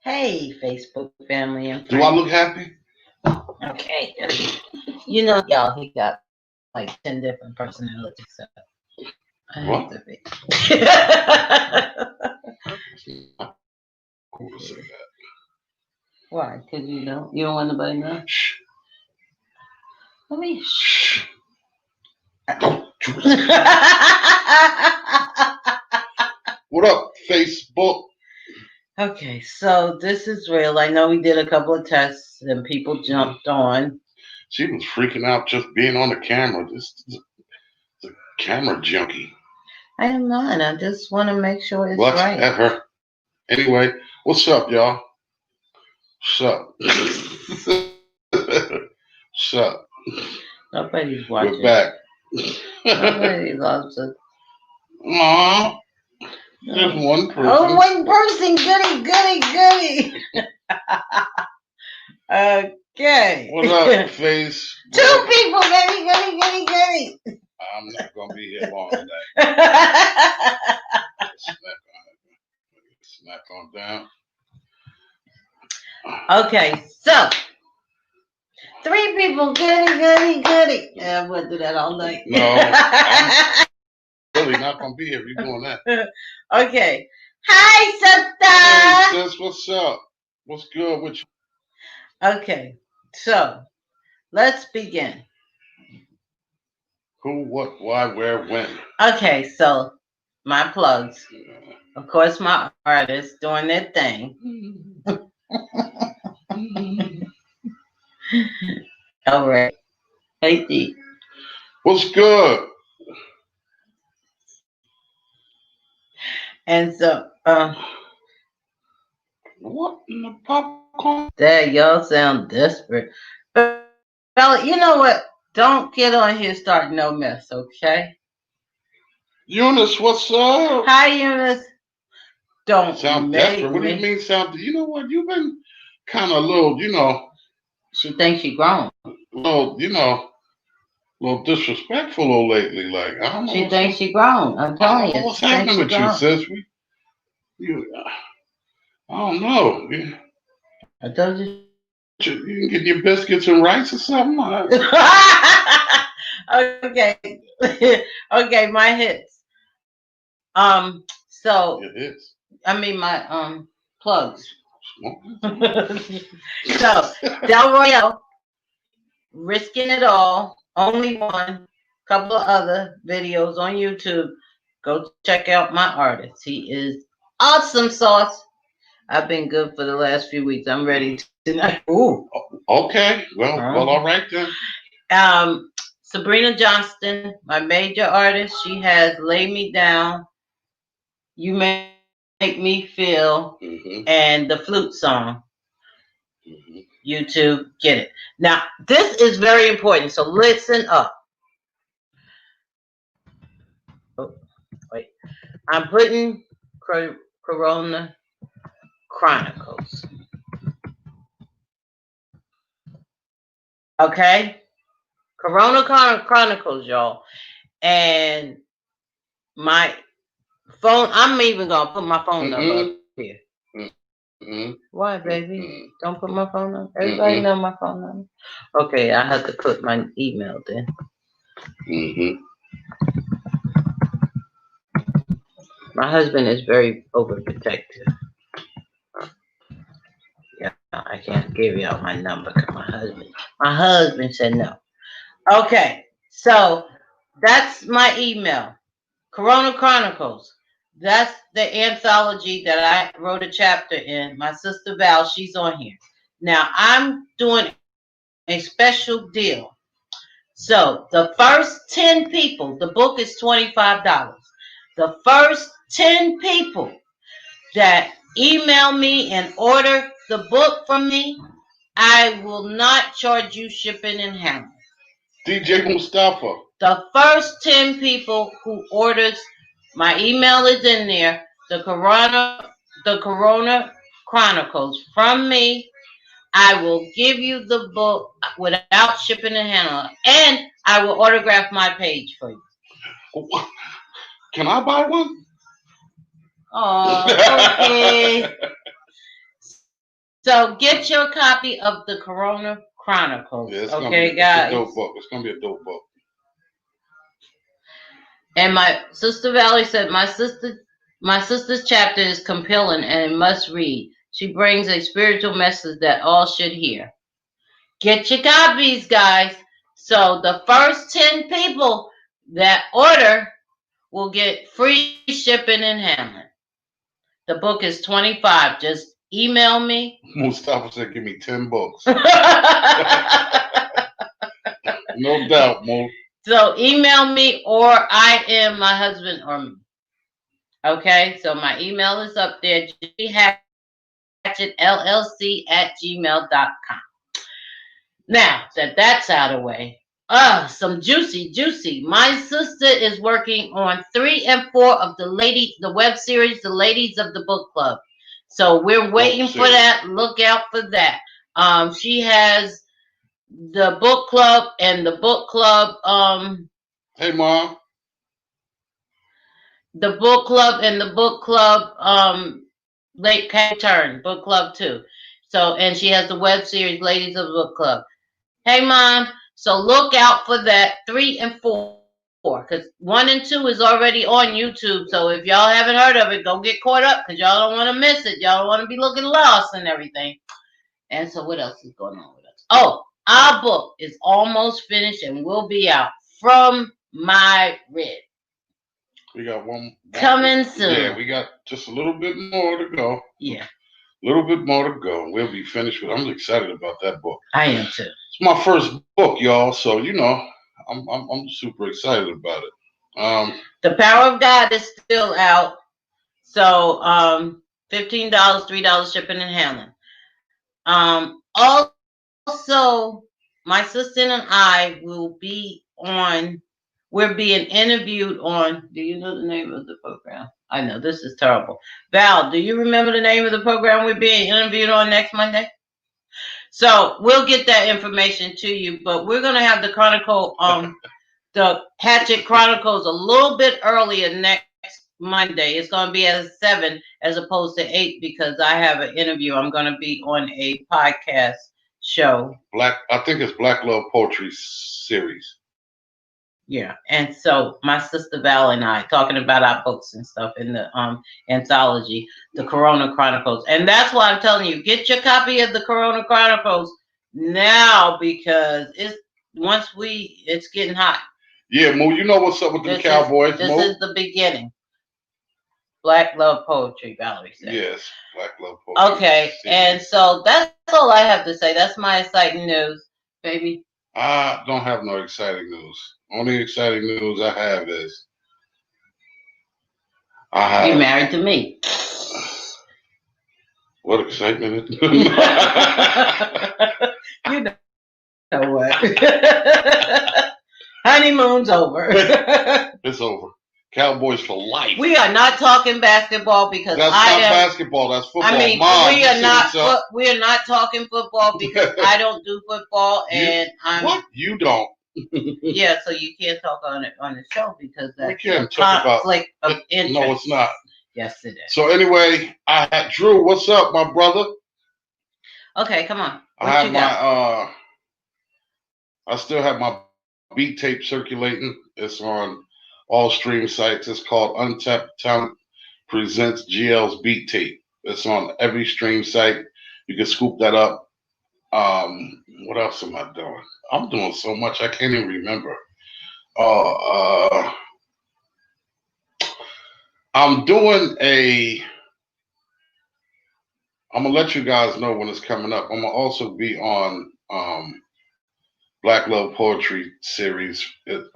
Hey, Facebook family and Do I friends. look happy? Okay. You know, y'all, he got like 10 different personalities, so I have What? to be. Cool to say that. Why? Because you don't want nobody to know? Shh. Let me. Shh. Don't you say. What up, Facebook? Okay, so this is real. I know we did a couple of tests and people jumped on. She was freaking out just being on the camera. This is a camera junkie. I am not. I just want to make sure it's What? right. At her. Anyway, what's up, y'all? What's up? What's up? Nobody's watching. We're back. Nobody loves us. Aww. Just one person. Oh, one person. Goody. Okay. What up, face? Two people, goody. I'm not gonna be here long today. Snack on down. Okay, so 3 people, goody. Yeah, I'm gonna do that all night. No, I'm really not gonna be here if you're doing that. Okay. Hi, Hey, sis, what's up? What's good with you? Okay, so let's begin. Who, what, why, where, when? Okay, so my plugs. Of course, my artists doing their thing. All right. Hey, D. What's good? And so, what in the popcorn? Dad, y'all sound desperate. But, Bella, you know what? Don't get on here starting no mess, okay? Eunice, what's up? Hi, Eunice. Don't sound desperate. What do you mean sound? You know what? You've been kind of a little, She thinks she grown. little, little disrespectful lately. Like I don't know. She thinks she grown. I'm I telling don't know you. what's She thinks happening she with you, grown. sis. I don't know. I told you. You can get your biscuits and rice or something. Okay. Okay, my hits. So It is. I mean my plugs. So Del Royale, Risking It All, Only One, couple of other videos on YouTube. Go check out my artist. He is awesome sauce. I've been good for the last few weeks. I'm ready tonight. Ooh. Okay. Well, all right then. Sabrina Johnston, my major artist, she has Lay Me Down, You Make Me Feel, and the flute song. YouTube, get it. Now, this is very important, so listen up. Oh, wait. I'm putting Corona Chronicles. Okay? Corona Chronicles, y'all. And my phone, I'm even going to put my phone number up here. Why, baby? Don't put my phone number. Everybody know my phone number. Okay, I have to put my email then. My husband is very overprotective. Yeah, I can't give you out my number because my husband said no. Okay, so that's my email. Corona Chronicles. That's the anthology that I wrote a chapter in. My sister Val, she's on here. Now I'm doing a special deal. So the first 10 people, the book is $25. The first 10 people that email me and order the book from me, I will not charge you shipping and handling. DJ Mustafa. The first 10 people who orders, my email is in there, the Corona Chronicles from me, I will give you the book without shipping and handling, and I will autograph my page for you. Can I buy one? Oh, okay. So get your copy of the Corona Chronicles. Yeah, Okay, it's a guys. dope book. It's gonna be a dope book. And my sister Valerie said, my sister's chapter is compelling and it must read. She brings a spiritual message that all should hear. Get your copies, guys. So the first 10 people that order will get free shipping and handling. The book is $25. Just email me. Mustafa said, "Give me 10 books." So No doubt, Mo. email me or I am my husband or me. Okay, so my email is up there, hatchettllc@gmail.com. Now that that's out of the way, some juicy. My sister is working on 3 and 4 of the web series, The Ladies of the Book Club. So we're waiting for that. Look out for that. She has the book club and the book club. Hey, Mom. The book club and the book club. Late Turn book club too. So and she has the web series, Ladies of the Book Club. Hey, Mom. So look out for that 3 and 4 because 1 and 2 is already on YouTube. So if y'all haven't heard of it, go get caught up because y'all don't want to miss it. Y'all don't want to be looking lost and everything. And so what else is going on with us? Oh, our book is almost finished and will be out. From My Rib. We got one coming soon. Yeah, we got just a little bit more to go. Yeah. A little bit more to go. We'll be finished with. I'm excited about that book. I am too. It's my first book, y'all. So I'm super excited about it. The Power of God is still out. So $15, $3 shipping and handling. Also, my sister and I will be on. We're being interviewed on. Do you know the name of the program? I know this is terrible. Val, do you remember the name of the program we're being interviewed on next Monday? So we'll get that information to you, but we're gonna have the the Hatchett Chronicles a little bit earlier next Monday. It's gonna be at 7 as opposed to 8 because I have an interview. I'm gonna be on a podcast show. I think it's Black Love Poetry series. Yeah, and so my sister Val and I talking about our books and stuff in the anthology, the Corona Chronicles, and that's why I'm telling you, get your copy of the Corona Chronicles now because it's getting hot. Yeah, Mo, you know what's up with the Cowboys. This is the beginning. Black Love Poetry, Valerie said. Yes, Black Love Poetry. Okay, and so that's all I have to say. That's my exciting news, baby. I don't have no exciting news. Only exciting news I have is you're married to me. What excitement! You know what? Honeymoon's over. It's over. Cowboys for life. We are not talking basketball because that's not basketball. That's football. I mean, Mom, we are not talking football because I don't do football and what you don't. Yeah, so you can't talk on the show because that's we can't talk conflict of interest. No, it's not. Yes, it is. So anyway, Drew, what's up, my brother? Okay, come on. I still have my beat tape circulating. It's on all stream sites. It's called Untapped Talent Presents GL's Beat Tape. It's on every stream site. You can scoop that up. What else am I doing? I'm doing so much I can't even remember. I'm gonna let you guys know when it's coming up. I'm gonna also be on Black Love Poetry series.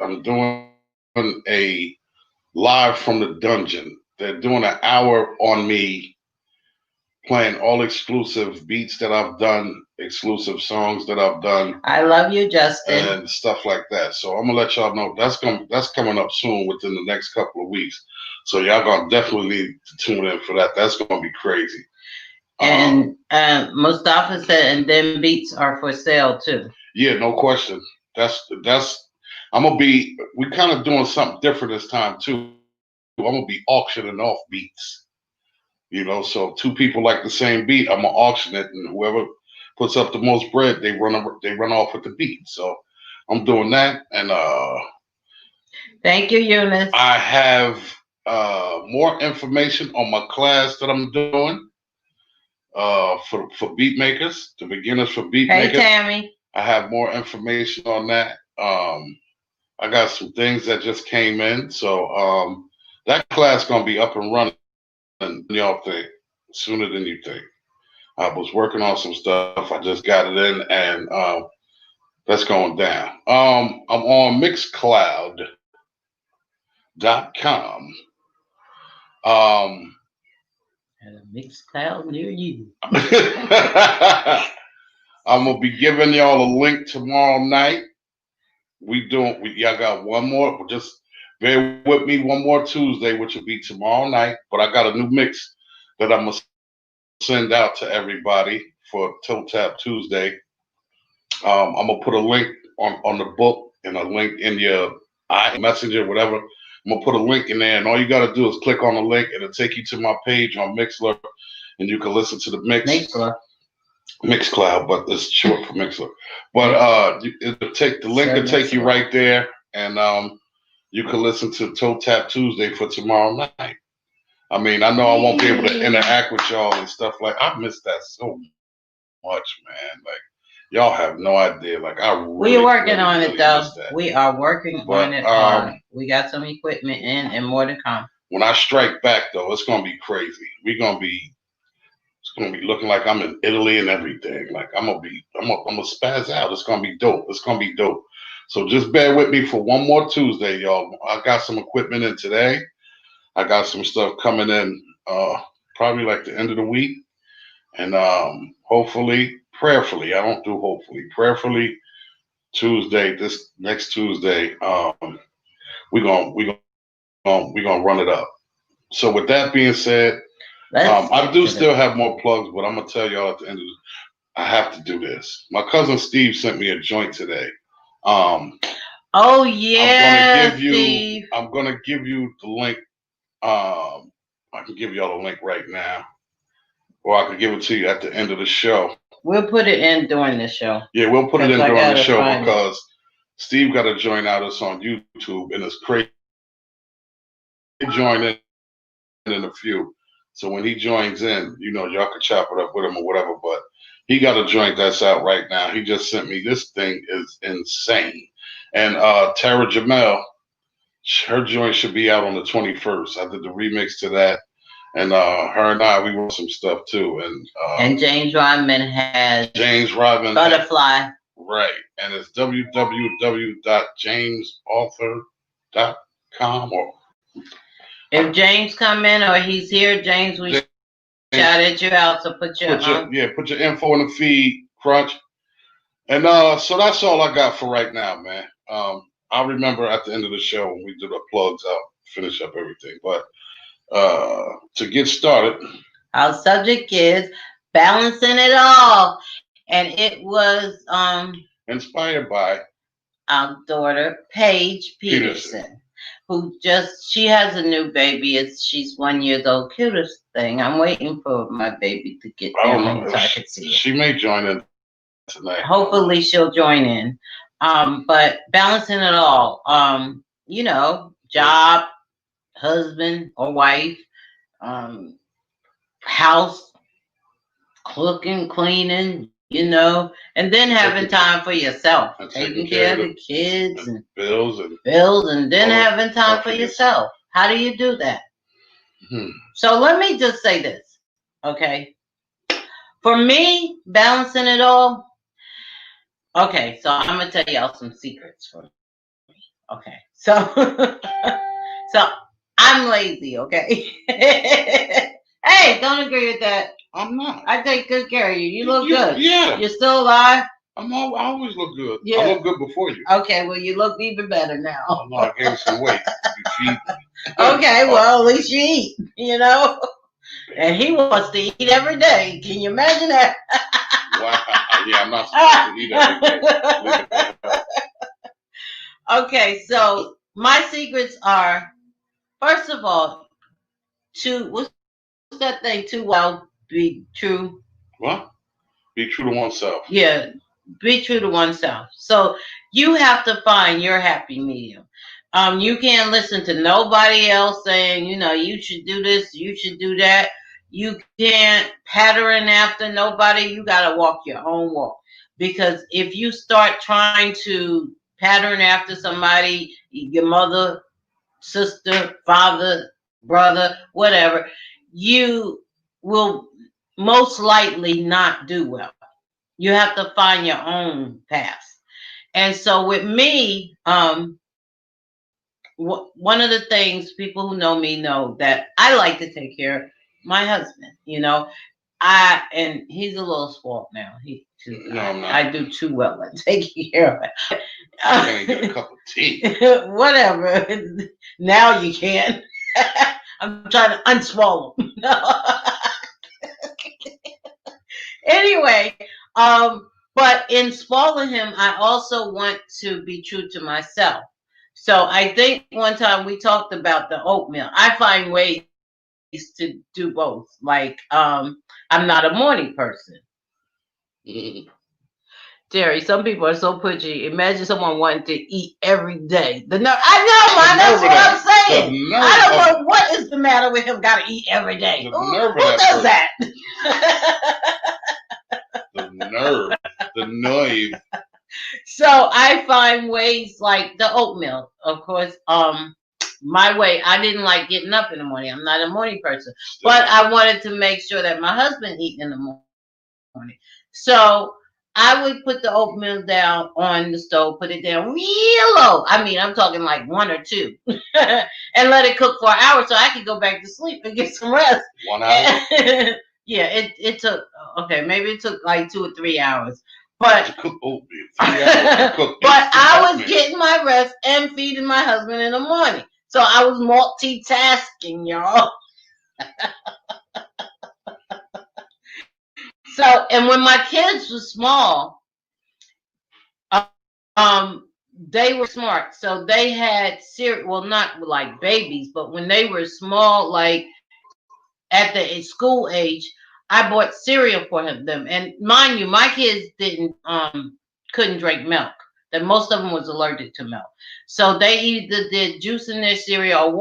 I'm doing a live from the dungeon. They're doing an hour on me playing all exclusive beats that I've done, exclusive songs that I've done. I love you, Justin. And stuff like that. So I'm gonna let y'all know that's coming up soon within the next couple of weeks. So y'all gonna definitely need to tune in for that. That's gonna be crazy. And Mustafa said, and then beats are for sale too. Yeah, no question. I'm gonna be. We kind of doing something different this time too. I'm gonna be auctioning off beats. You know, so two people like the same beat, I'm gonna auction it, and whoever puts up the most bread, they run off with the beat. So I'm doing that, and Thank you, Eunice. I have more information on my class that I'm doing for beat makers, the beginners for beat Hey, makers. Tammy. I have more information on that. I got some things that just came in, so that class gonna be up and running. Y'all think sooner than you think. I was working on some stuff. I just got it in, and that's going down. I'm on Mixcloud.com. At a mixed cloud near you. I'm gonna be giving y'all a link tomorrow night. Y'all got one more. Just bear with me one more Tuesday, which will be tomorrow night. But I got a new mix that I'm gonna send out to everybody for Toe Tap Tuesday. I'm gonna put a link on the book and a link in your messenger, whatever. I'm gonna put a link in there, and all you gotta do is click on the link, and it'll take you to my page on Mixler, and you can listen to the Mixcloud, but it's short for Mixler. But it'll take the link to take you right there, and you can listen to Toe Tap Tuesday for tomorrow night. I mean, I know I won't be able to interact with y'all and stuff like. I miss that so much, man. Like, y'all have no idea. Like, we're working on it though. We are working on it hard. We got some equipment in and more to come. When I strike back though, it's gonna be crazy. It's gonna be looking like I'm in Italy and everything. Like I'm gonna spaz out. It's gonna be dope. It's gonna be dope. So just bear with me for one more Tuesday, y'all. I got some equipment in today. I got some stuff coming in probably like the end of the week. And hopefully, prayerfully, I don't do hopefully, prayerfully Tuesday, this next Tuesday, we're gonna run it up. So with that being said, I do still have more plugs, but I'm gonna tell y'all at the end of I have to do this. My cousin Steve sent me a joint today. Oh yeah, I'm gonna give you the link. I can give y'all the link right now, or I can give it to you at the end of the show. We'll put it in during the show. Yeah, we'll put it in during the show because Steve got to join out us on YouTube, and it's crazy. Join in a few. So when he joins in, you know, y'all can chop it up with him or whatever. But he got a joint that's out right now. He just sent me. This thing is insane. And Tara Jamel, her joint should be out on the 21st. I did the remix to that. And her and I, we wrote some stuff too. And James Rodman has Butterfly. Right. And it's www.jamesauthor.com. Or if James come in or he's here, James, we shouted you out. So put your info in the feed, Crunch. And so that's all I got for right now, man. I'll remember at the end of the show when we do the plugs, I'll finish up everything. But to get started, our subject is balancing it all, and it was inspired by our daughter Paige Peterson, who she has a new baby. She's 1 year old. Cutest thing. I'm waiting for my baby to get down so I can see it. She may join in tonight. Hopefully she'll join in. But balancing it all, you know, job, husband or wife, house, cooking, cleaning, you know, and then having time for yourself, taking care of the kids and bills, and then having time for yourself. How do you do that? So let me just say this, okay? For me, balancing it all. Okay, so I'm gonna tell y'all some secrets for me. Okay, so I'm lazy. Okay. Hey, don't agree with that. I'm not. I take good care of you. You look good. Yeah. You're still alive? I always look good. Yeah. I look good before you. Okay, well, you look even better now. No, I gained some weight. You feed me. Okay, well, at least you eat, you know? And he wants to eat every day. Can you imagine that? Wow. Yeah, I'm not supposed to eat every day. Okay, so my secrets are, first of all, what's that thing? Too well, be true. What? Be true to oneself. Yeah, be true to oneself. So you have to find your happy medium. You can't listen to nobody else saying, you should do this, you should do that. You can't pattern after nobody. You got to walk your own walk. Because if you start trying to pattern after somebody, your mother, sister, father, brother, whatever, you will most likely not do well. You have to find your own path. And so with me, one of the things people who know me know that I like to take care of my husband. And he's a little spoiled now. No, I'm not. I do too well at taking care of it. I can't even get a cup of tea. Whatever. Now you can. I'm trying to unswallow. Anyway, but in spoiling him, I also want to be true to myself. So I think one time we talked about the oatmeal. I find ways to do both. Like, I'm not a morning person. Terry, some people are so pushy. Imagine someone wanting to eat every day. I know, man. That's what I'm saying. I don't know what is the matter with him. Got to eat every day. Who does that? The nerve. So I find ways like the oatmeal, of course. My way, I didn't like getting up in the morning. I'm not a morning person, but I wanted to make sure that my husband eat in the morning. So I would put the oatmeal down on the stove, put it down real low. I mean, I'm talking like 1 or 2, and let it cook for an hour so I could go back to sleep and get some rest. 1 hour. Yeah, it took. Okay, maybe it took like 2 or 3 hours. But cook oatmeal, 3 hours to cook. But I was getting my rest and feeding my husband in the morning. So I was multitasking, y'all. So, and when my kids were small, they were smart. So they had cereal. Well, not like babies, but when they were small, like at the school age, I bought cereal for them. And mind you, my kids couldn't drink milk. That most of them was allergic to milk. So they either did juice in their cereal or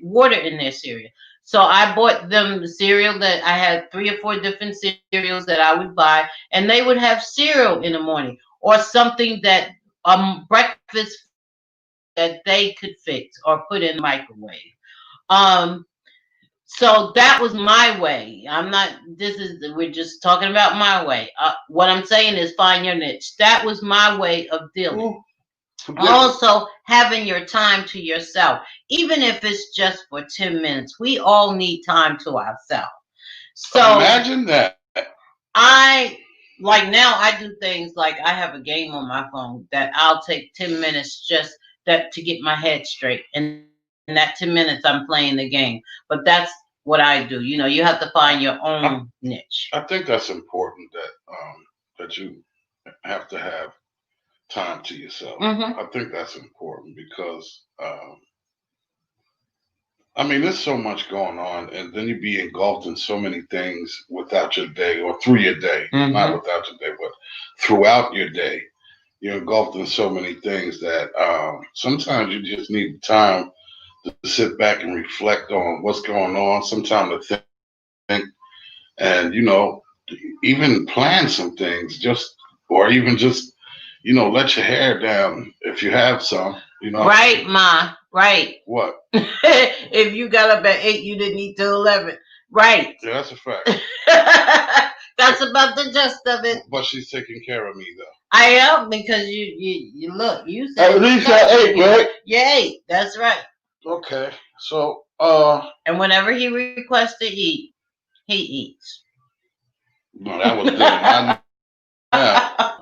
water in their cereal. So I bought them the cereal that I had 3 or 4 different cereals that I would buy, and they would have cereal in the morning or something that breakfast that they could fix or put in the microwave. So that was my way. We're just talking about my way. What I'm saying is find your niche. That was my way of dealing. Also, having your time to yourself, even if it's just for 10 minutes. We all need time to ourselves. So imagine that. Now I do things like I have a game on my phone that I'll take 10 minutes just to get my head straight. And in that 10 minutes, I'm playing the game. But that's what I do. You have to find your own niche. I think that's important that you have to have time to yourself. Mm-hmm. I think that's important because, there's so much going on, and then you be engulfed in so many things without your day or through your day, mm-hmm. Not without your day, but throughout your day. You're engulfed in so many things that sometimes you just need time to sit back and reflect on what's going on, sometimes to think and, even plan some things or even just, let your hair down if you have some, Right, Ma. Right. What? If you got up at 8, you didn't eat till 11. Right. Yeah, that's a fact. That's about the gist of it. But she's taking care of me, though. I am, because you look, you said at least at 8, right? Yeah, 8. That's right. Okay. So, and whenever he requests to eat, he eats. No, that was good. Yeah.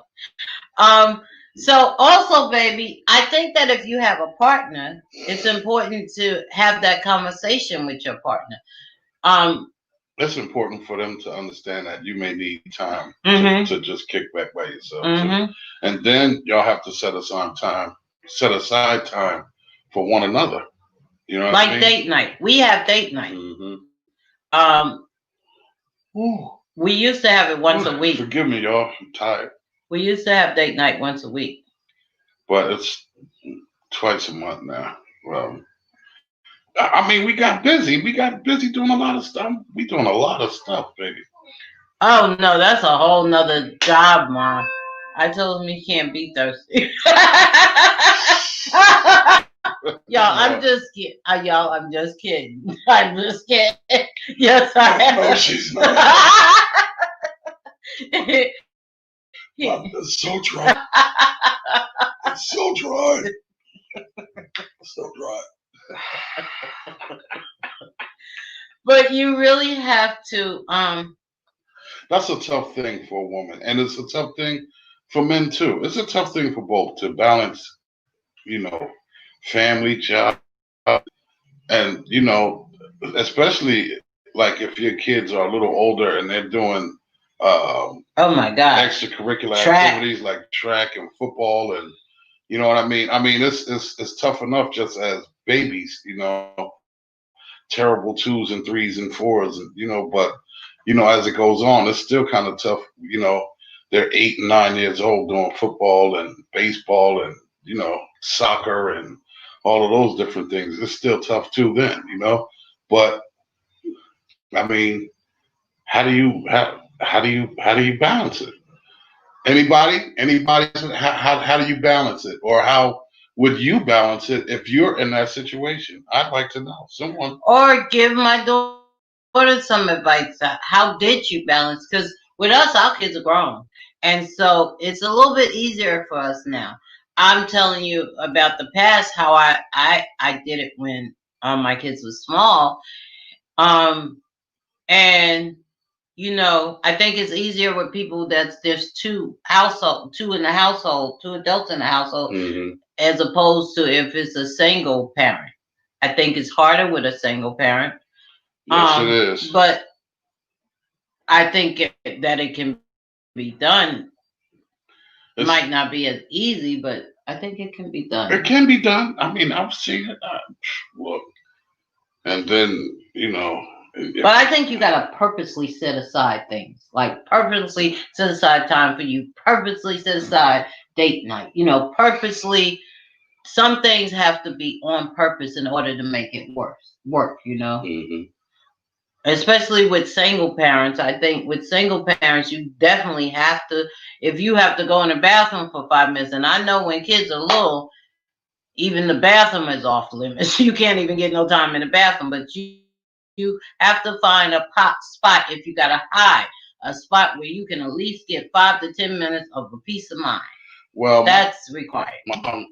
So also, baby, I think that if you have a partner, it's important to have that conversation with your partner. It's important for them to understand that you may need time mm-hmm. to just kick back by yourself. Mm-hmm. Too. And then y'all have to set aside time for one another. You know what I mean? Date night. We have date night. Mm-hmm. Ooh. We used to have it once a week. Forgive me, y'all. I'm tired. We used to have date night once a week. But it's twice a month now. Well, I mean, we got busy. We got busy doing a lot of stuff. We doing a lot of stuff, baby. Oh no, that's a whole nother job, Mom. I told him he can't be thirsty. Y'all, I'm just kidding. Y'all, I'm just kidding. I'm just kidding. Yes, I am. No, she's not. It's so dry. It's so dry. It's so dry. But you really have to. That's a tough thing for a woman, and it's a tough thing for men too. It's a tough thing for both to balance, you know, family, job, and especially like if your kids are a little older and they're doing Oh my God, extracurricular activities like track and football, and you know what I mean. I mean, it's tough enough just as babies, terrible 2s and 3s and 4s, and but as it goes on, it's still kind of tough. They're 8 and 9 years old doing football and baseball and soccer and all of those different things. It's still tough too then, but I mean, how do you balance it? Anybody? How do you balance it, or how would you balance it if you're in that situation? I'd like to know. Someone, or give my daughter some advice. How did you balance? Because with us, our kids are grown, and so it's a little bit easier for us now. I'm telling you about the past, how I did it when my kids were small, and I think it's easier with people there's two in the household, two adults in the household, as opposed to if it's a single parent. I think it's harder with a single parent. Yes, it is. But I think that it can be done. It might not be as easy, but I think it can be done. It can be done. I mean, I've seen it. Look, and then But I think you gotta purposely set aside things, like purposely set aside time for you, purposely set aside date night. Purposely. Some things have to be on purpose in order to make it work. Mm-hmm. Especially with single parents. I think with single parents, you definitely have to. If you have to go in the bathroom for 5 minutes, and I know when kids are little, even the bathroom is off limits. You can't even get no time in the bathroom, but you have to find a spot if you gotta hide a spot where you can at least get 5 to 10 minutes of a peace of mind. Well, that's required. Mom,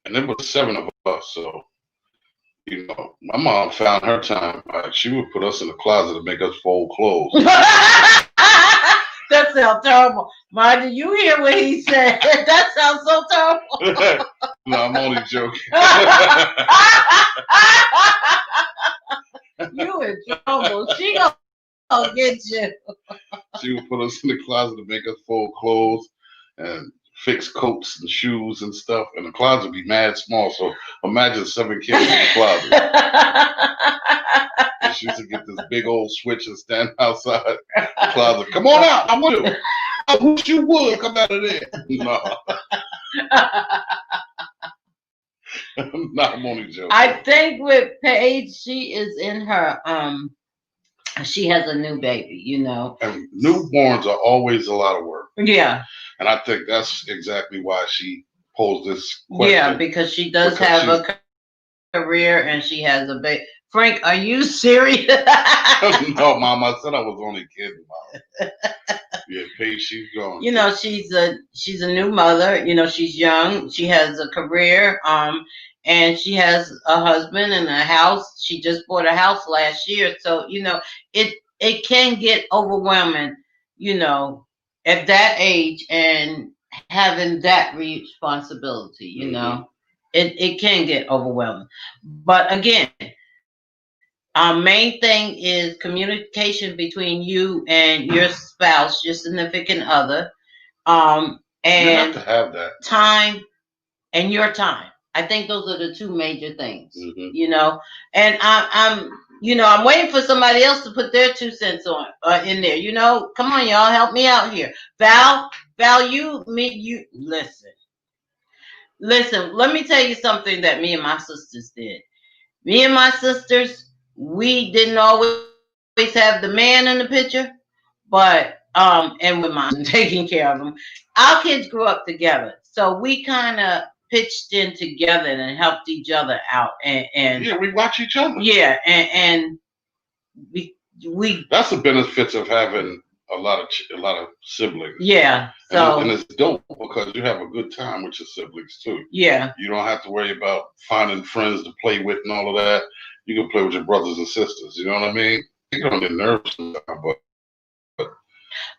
and there was 7 of us, so my mom found her time. She would put us in the closet to make us fold clothes. That sounds terrible. Ma, did you hear what he said? That sounds so terrible. No, I'm only joking. You in trouble. She gonna get you. She would put us in the closet to make us fold clothes and fix coats and shoes and stuff, and the closet would be mad small. So imagine 7 kids in the closet. And she used to get this big old switch and stand outside the closet. Come on out! I want you. I wish you would come out of there. No. I'm only joking. I think with Paige, she is in her she has a new baby, And newborns are always a lot of work. Yeah. And I think that's exactly why she posed this question. Yeah, because she does have a career and she has a baby. Frank, are you serious? No, Mom, I said I was only kidding, Mom. Yeah, Paige, she's gone. She's a new mother. She's young. She has a career. And she has a husband and a house. She just bought a house last year. So, it can get overwhelming, at that age and having that responsibility, it can get overwhelming. But again, our main thing is communication between you and your spouse, your significant other, and you have to have that time and your time. I think those are the two major things, And I'm waiting for somebody else to put their 2 cents on in there. Come on, y'all, help me out here. Val, you listen. Listen, let me tell you something that me and my sisters did. Me and my sisters, we didn't always have the man in the picture, but and with mom taking care of them, our kids grew up together, so we kind of pitched in together and helped each other out, and yeah, we watch each other. Yeah, and we that's the benefits of having a lot of siblings. Yeah, so and it's dope because you have a good time with your siblings too. Yeah, you don't have to worry about finding friends to play with and all of that. You can play with your brothers and sisters. You know what I mean? You get on your nerves sometimes, but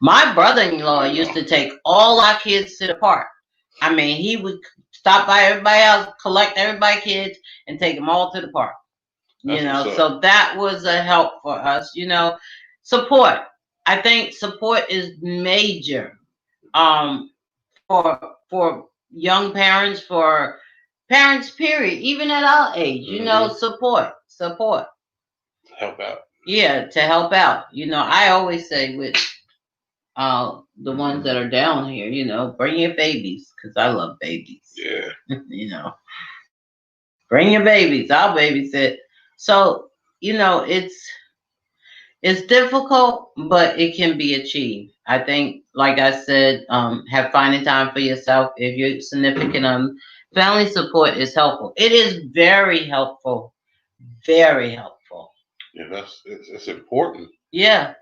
my brother-in-law used to take all our kids to the park. I mean, he would stop by everybody's house, collect everybody's kids, and take them all to the park. So that was a help for us. Support. I think support is major for young parents, for parents, period, even at our age. Support. Help out. Yeah, to help out. I always say with the ones that are down here, bring your babies, because I love babies. Yeah. Bring your babies. I'll babysit. So, it's difficult, but it can be achieved. I think, like I said, have finding time for yourself. If you're significant, family support is helpful. It is very helpful. Very helpful. Yeah, it's important. Yeah.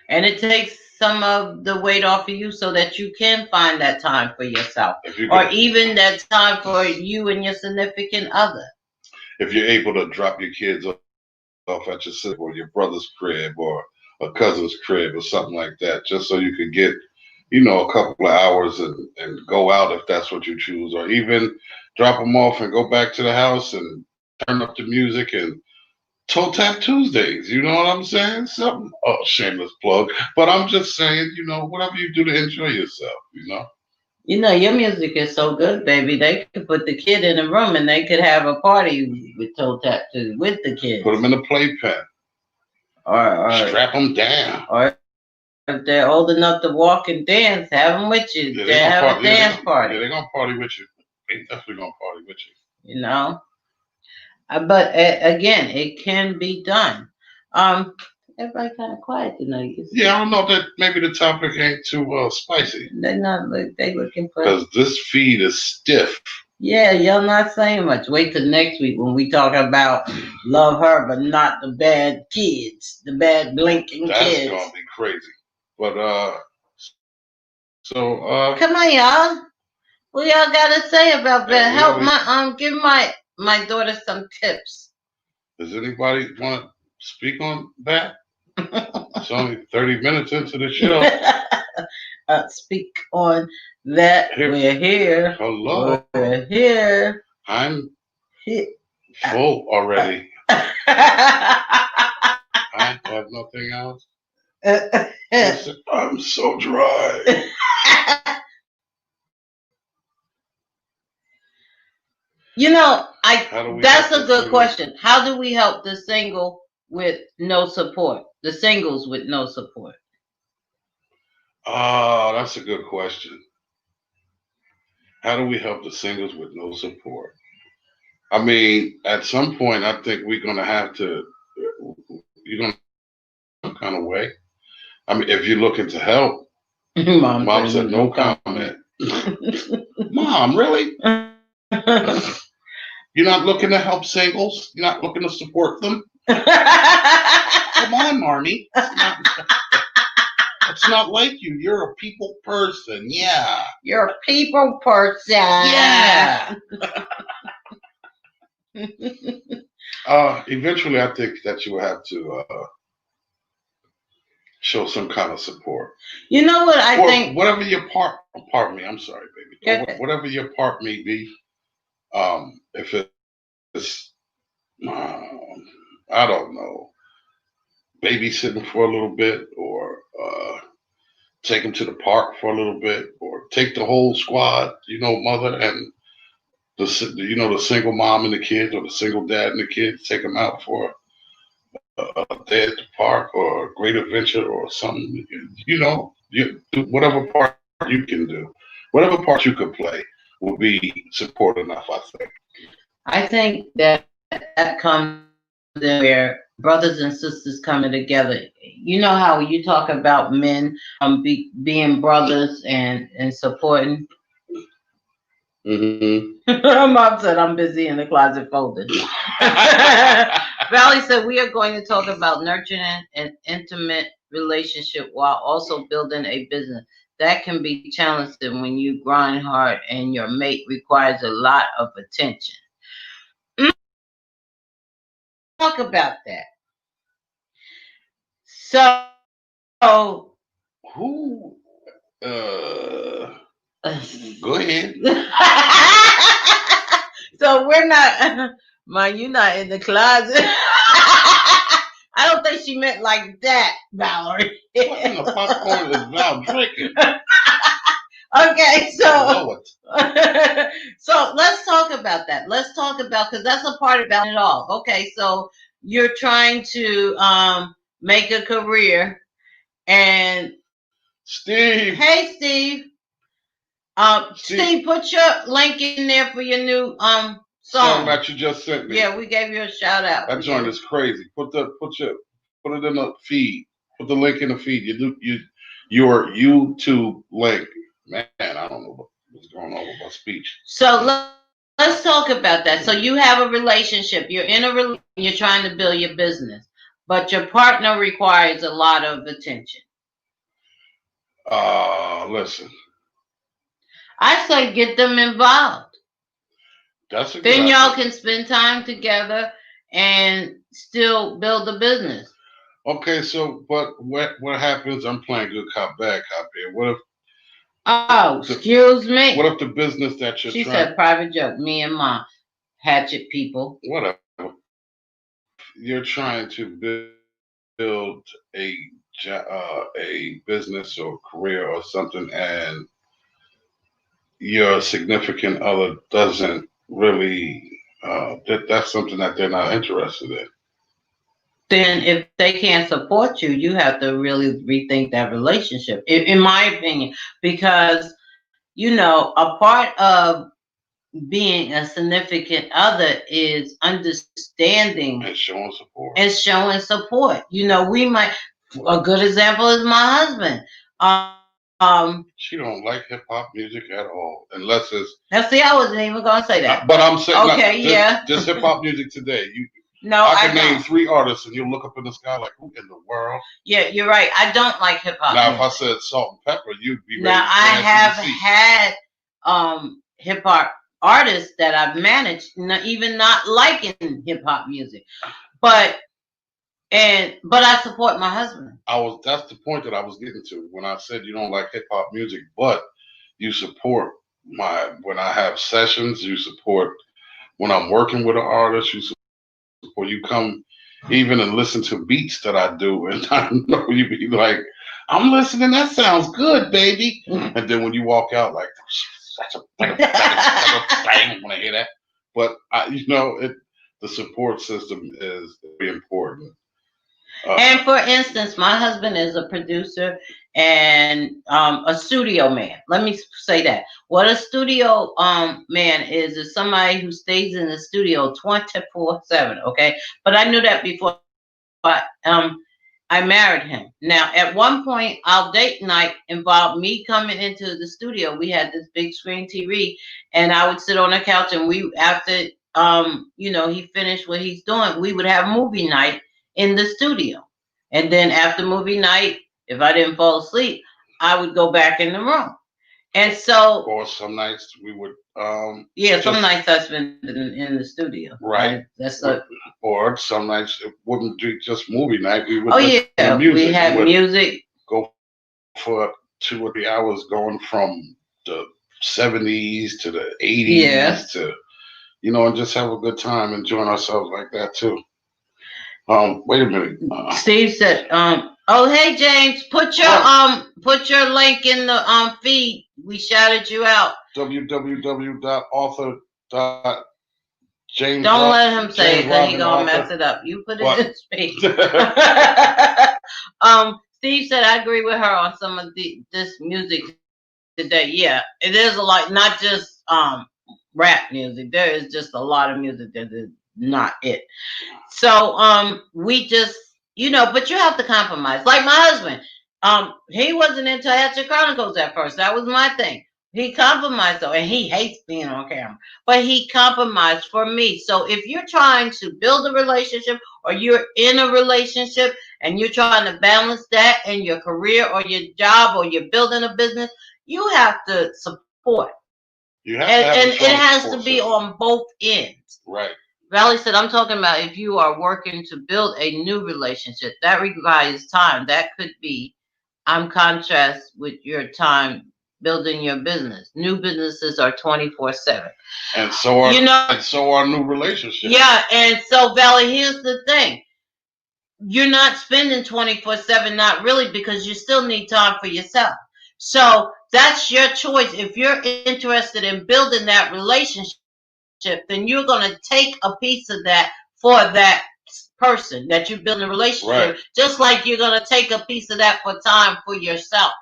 And it takes some of the weight off of you so that you can find that time for yourself, or even that time for you and your significant other. If you're able to drop your kids off at your sister or your brother's crib or a cousin's crib or something like that, just so you could get, a couple of hours and go out if that's what you choose, or even drop them off and go back to the house and turn up the music and Toe Tap Tuesdays. You know what I'm saying? Something, shameless plug, but I'm just saying, whatever you do to enjoy yourself, your music is so good, baby. They could put the kid in a room and they could have a party with Toe Tap with the kids. Put them in a playpen. Or strap them down. Or if they're old enough to walk and dance, have them with you. They have a dance party. Yeah, they're going to party with you. They're definitely going to party with you. But again, it can be done. Everybody kind of quiet tonight. Yeah, I don't know that maybe the topic ain't too spicy. They're not. They looking for. Because this feed is stiff. Yeah, y'all not saying much. Wait till next week when we talk about love her, but not the bad kids, the bad blinking kids. That's gonna be crazy. But come on, y'all. What y'all gotta say about that? Help give my daughter some tips. Does anybody want to speak on that? It's only 30 minutes into the show. Speak on that. We're here. Hello. We're here. I'm full already. I have nothing else. I'm so dry. That's a good question. How do we help the single with no support? The singles with no support? Oh, that's a good question. How do we help the singles with no support? I mean, at some point, I think we're going to have to, you're going to some kind of way. I mean, if you're looking to help, Mom said no comment. Mom, really? You're not looking to help singles? You're not looking to support them? Come on, Marmy. It's not like you. You're a people person. Yeah. You're a people person. Yeah. Eventually, I think that you will have to show some kind of support. You know what I think? Whatever your part, pardon me, I'm sorry, baby. Whatever your part may be, if it's, I don't know, babysitting for a little bit, or take them to the park for a little bit, or take the whole squad, mother and the single mom and the kids, or the single dad and the kids, take them out for a day at the park or a great adventure or something. You do whatever part you can do, whatever part you could play will be support enough, I think. I think that comes in where brothers and sisters coming together. You know how you talk about men being brothers and supporting. Mom said I'm busy in the closet folding. Valley said we are going to talk about nurturing an intimate relationship while also building a business. That can be challenging when you grind hard and your mate requires a lot of attention. Talk about that. So Who? Go ahead. So we're not, man, you're not in the closet. I don't think she meant like that, Valerie. What in the popcorn is Val drinking? Okay, so so let's talk about that. Let's talk about, because that's a part about it all. Okay, so you're trying to make a career, and Steve. Hey, Steve. Steve, put your link in there for your new song that you just sent me. Yeah, we gave you a shout out. That joint is crazy. Put it in the feed. Put the link in the feed. Your YouTube link. Man, I don't know what's going on with my speech. So let's talk about that. So you have a relationship. You're in a relationship. You're trying to build your business, but your partner requires a lot of attention. Listen. I say get them involved. That's a then y'all can spend time together and still build a business. Okay, so but what happens? I'm playing good cop, bad cop here. What if? Oh, excuse me. What if the business that you're She said private joke. Me and Mom, Hatchet people. Whatever. You're trying to build a business or career or something, and your significant other doesn't really. That's something that they're not interested in. Then if they can't support you, you have to really rethink that relationship, in my opinion, because, a part of being a significant other is understanding and showing support. We might, a good example is my husband. She don't like hip hop music at all, unless it's. Now, see, I wasn't even gonna say that. But I'm saying, okay, yeah. This hip hop music today, I can name 3 artists, and you'll look up in the sky like, who in the world? Yeah, you're right. I don't like hip hop. Now, if I said Salt and Pepper, you'd be ready. Now, I have had hip hop artists that I've managed, even not liking hip hop music, but I support my husband. That's the point that I was getting to when I said you don't like hip hop music, but you support when I have sessions, you support when I'm working with an artist, you support, you come even and listen to beats that I do, and I know you be like, I'm listening, that sounds good, baby. And then when you walk out, like, I don't want to hear that. But the support system is very important. And for instance, my husband is a producer and a studio man. Let me say that. What a studio man is somebody who stays in the studio 24/7. Okay, but I knew that before I married him. Now, at one point, our date night involved me coming into the studio. We had this big screen TV, and I would sit on the couch, and after he finished what he's doing, we would have movie night in the studio. And then after movie night, if I didn't fall asleep, I would go back in the room. And so, or some nights we would, some nights I spent in the studio. Right. Or some nights it wouldn't do just movie night. We would. We had music. Go for 2 or 3 hours, going from the 70s to the 80s to, and just have a good time, enjoying ourselves like that too. Wait a minute. Steve said, oh, hey, James, put your link in the feed. We shouted you out. www.author. Don't let him say James it because he Robin gonna mess author. it up. You put it What? in speech. Steve said I agree with her on some of this music today. Yeah, it is a lot, not just rap music. There is just a lot of music that is not it. So we just but you have to compromise. Like my husband, he wasn't into Hatchett Chronicles at first. That was my thing. He compromised though, and he hates being on camera. But he compromised for me. So if you're trying to build a relationship or you're in a relationship and you're trying to balance that in your career or your job or you're building a business, you have to support. You have to have And a it strong has to support be system. on both ends. Right. Valley said, I'm talking about if you are working to build a new relationship, that requires time. That could be, I'm contrast with your time building your business. New businesses are 24/7. And so are new relationships. Yeah, and so Valley, here's the thing. You're not spending 24/7, not really, because you still need time for yourself. So that's your choice. If you're interested in building that relationship, then you're going to take a piece of that for that person that you're building a relationship, right. just like you're going to take a piece of that for time for yourself.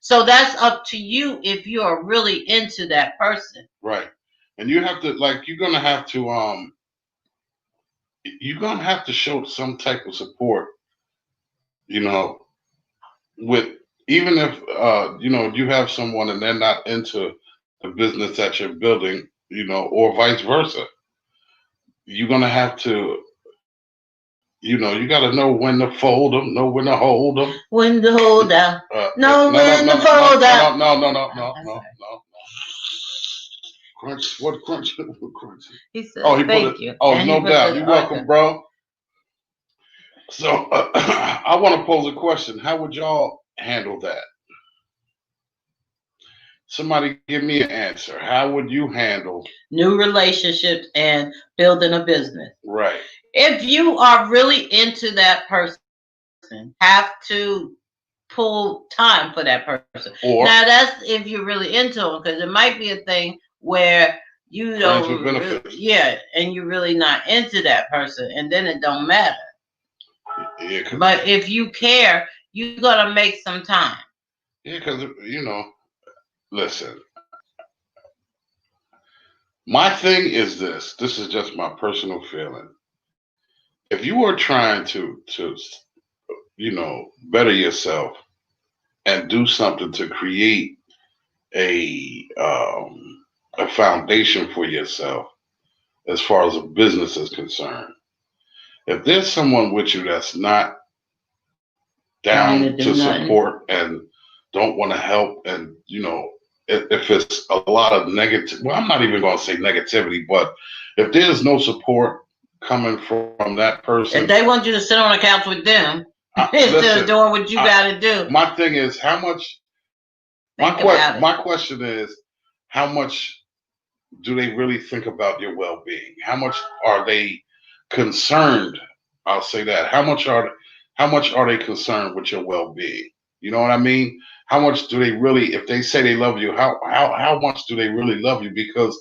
So that's up to you if you are really into that person. Right. And you have to you're gonna have to show some type of support, you know, with even if you have someone and they're not into the business that you're building, or vice versa. You're gonna have to, you got to know when to fold them, know when to hold them. When to hold out. Know when to fold out. No. Crunch, what crunch? Crunch. He said, Oh, he thank put it. you. Oh, And no doubt. You're welcome, bro. So I want to pose a question. How would y'all handle that? Somebody give me an answer. How would you handle new relationships and building a business? Right. If you are really into that person, have to pull time for that person. Or now that's if you're really into them, because it might be a thing where you don't yeah, and you're really not into that person, and then it don't matter. Yeah, but if you care, you gotta make some time. Yeah, because listen, my thing is this. This is just my personal feeling. If you are trying to better yourself and do something to create a foundation for yourself as far as a business is concerned, if there's someone with you that's not down to support and don't want to help, and if it's a lot of negative, well, I'm not even going to say negativity, but if there's no support coming from that person, if they want you to sit on the couch with them instead of doing what you got to do. My thing is, how much? My question is, how much do they really think about your well-being? How much are they concerned? I'll say that. How much are they concerned with your well-being? You know what I mean? How much do they really, if they say they love you, how much do they really love you? Because,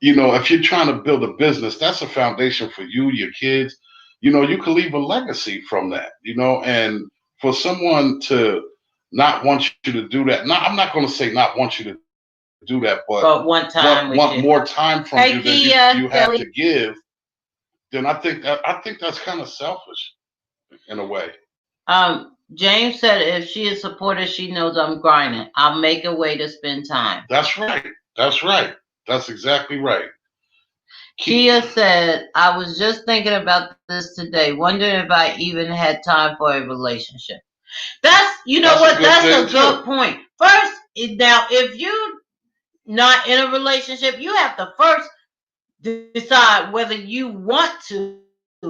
if you're trying to build a business, that's a foundation for you, your kids. You can leave a legacy from that, and for someone to not want you to do that. Now, I'm not going to say not want you to do that, but want more time from you than you have to give, then I think that's kind of selfish in a way. James said if she is supportive, she knows I'm grinding. I'll make a way to spend time. That's right. That's exactly right. Kia said, I was just thinking about this today, wondering if I even had time for a relationship. That's a good point. First, now if you're not in a relationship, you have to first decide whether you want to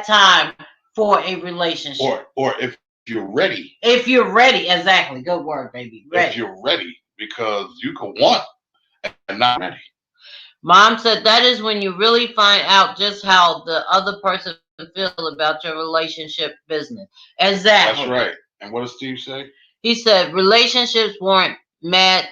time for a relationship. Or if you're ready. If you're ready, exactly. Good word, baby. Ready. If you're ready, because you can want and not ready. Mom said that is when you really find out just how the other person feels about your relationship business. Exactly. That's right. And what does Steve say? He said relationships warrant mad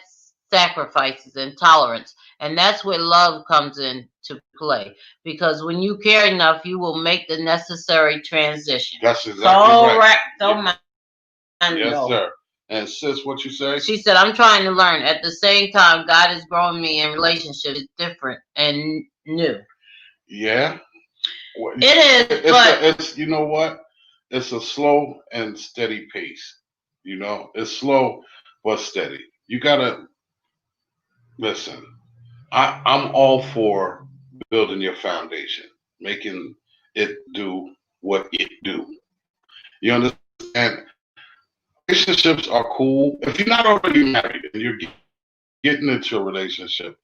sacrifices and tolerance. And that's where love comes into play. Because when you care enough, you will make the necessary transition. That's exactly right. Correcto, Yes, mando. sir. And sis, what you say? She said, I'm trying to learn. At the same time, God is growing me in relationships. It's different and new. Yeah. Well, It is, but it's you know what? It's a slow and steady pace. It's slow but steady. You gotta listen. I'm all for building your foundation, making it do what it do. You understand? Relationships are cool. If you're not already married and you're getting into a relationship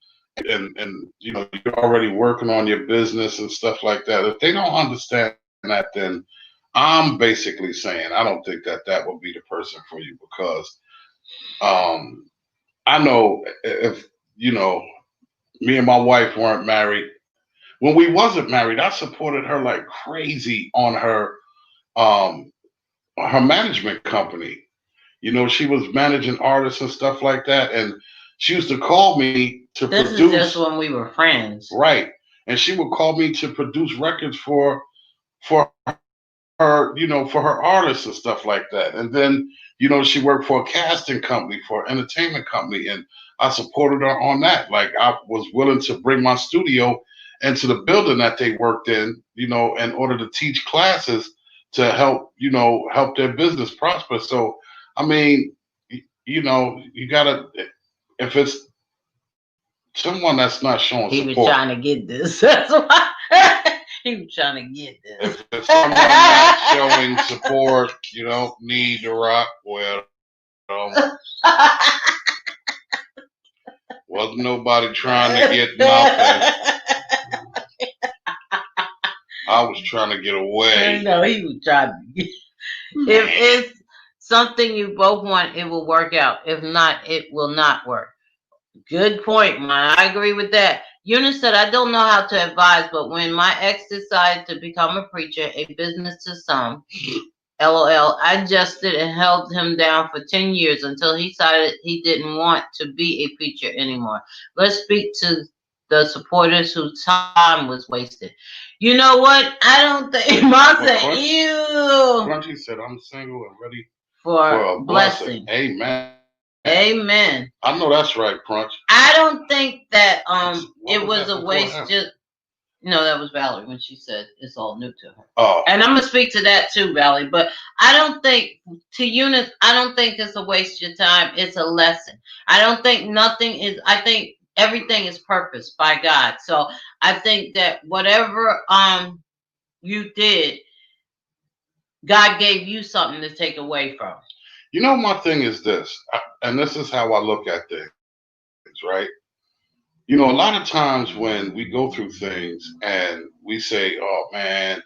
and you're already working on your business and stuff like that, if they don't understand that, then I'm basically saying I don't think that would be the person for you, because I know if me and my wife weren't married, when we wasn't married, I supported her like crazy on um her management company. She was managing artists and stuff like that, and she used to call me to this produce. is just when we were friends, right? And she would call me to produce records for her, for her artists and stuff like that. And then, she worked for a casting company, for an entertainment company, and I supported her on that. Like, I was willing to bring my studio into the building that they worked in, in order to teach classes to help their business prosper. So, I mean, you gotta, if it's someone that's not showing he support. was trying to get this. That's why he was trying to get this. If it's someone not showing support, need to rock, well, wasn't nobody trying to get nothing. I was trying to get away. No, he was trying to get. If it's something you both want, it will work out. If not, it will not work. Good point, man. I agree with that. Eunice said, I don't know how to advise, but when my ex decided to become a preacher, a business to some, LOL, I adjusted and held him down for 10 years until he decided he didn't want to be a preacher anymore. Let's speak to the supporters whose time was wasted. You know what? I don't think Mom said, ew. Crunchy said, I'm single and ready For a blessing. Amen. Amen. I know that's right, Crunch. I don't think that it was a waste. Just that was Valerie when she said it's all new to her. Oh. And I'm gonna speak to that too, Valerie. But I don't think to Eunice, I don't think it's a waste of your time. It's a lesson. I don't think nothing is. I think everything is purposed by God. So I think that whatever you did, God gave you something to take away from. My thing is this, and this is how I look at things, right? A lot of times when we go through things and we say, oh man,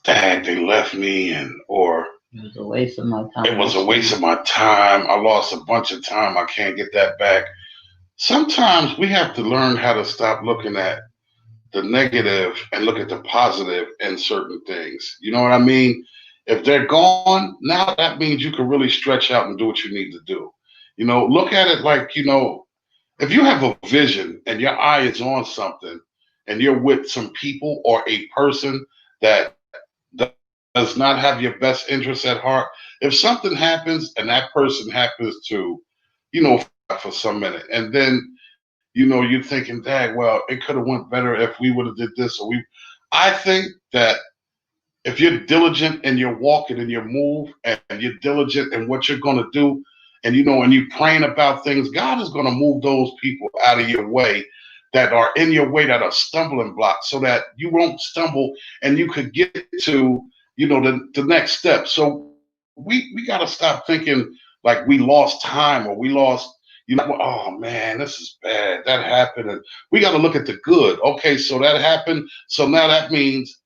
dang, they left me, or it was a waste of my time. It was a waste of my time. I lost a bunch of time. I can't get that back. Sometimes we have to learn how to stop looking at the negative and look at the positive in certain things. You know what I mean? If they're gone, now that means you can really stretch out and do what you need to do. Look at it like, if you have a vision and your eye is on something and you're with some people or a person that does not have your best interests at heart, if something happens and that person happens to, for some minute, and then, you're thinking, dang, well, it could have went better if we would have did this I think that if you're diligent in your walk and in your move and you're diligent in what you're going to do, and and you're praying about things, God is going to move those people out of your way that are in your way, that are stumbling blocks, so that you won't stumble and you could get to the next step. So we got to stop thinking like we lost time or we lost, oh man, this is bad, that happened, and we got to look at the good. Okay, so that happened, so now that means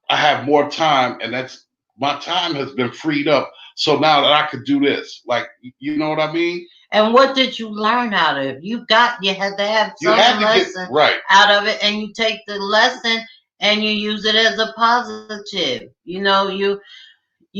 I have more time, and that's my time has been freed up. So now that I could do this, like, you know what I mean? And what did you learn out of it? You had to have some lesson out of it, and you take the lesson and you use it as a positive. You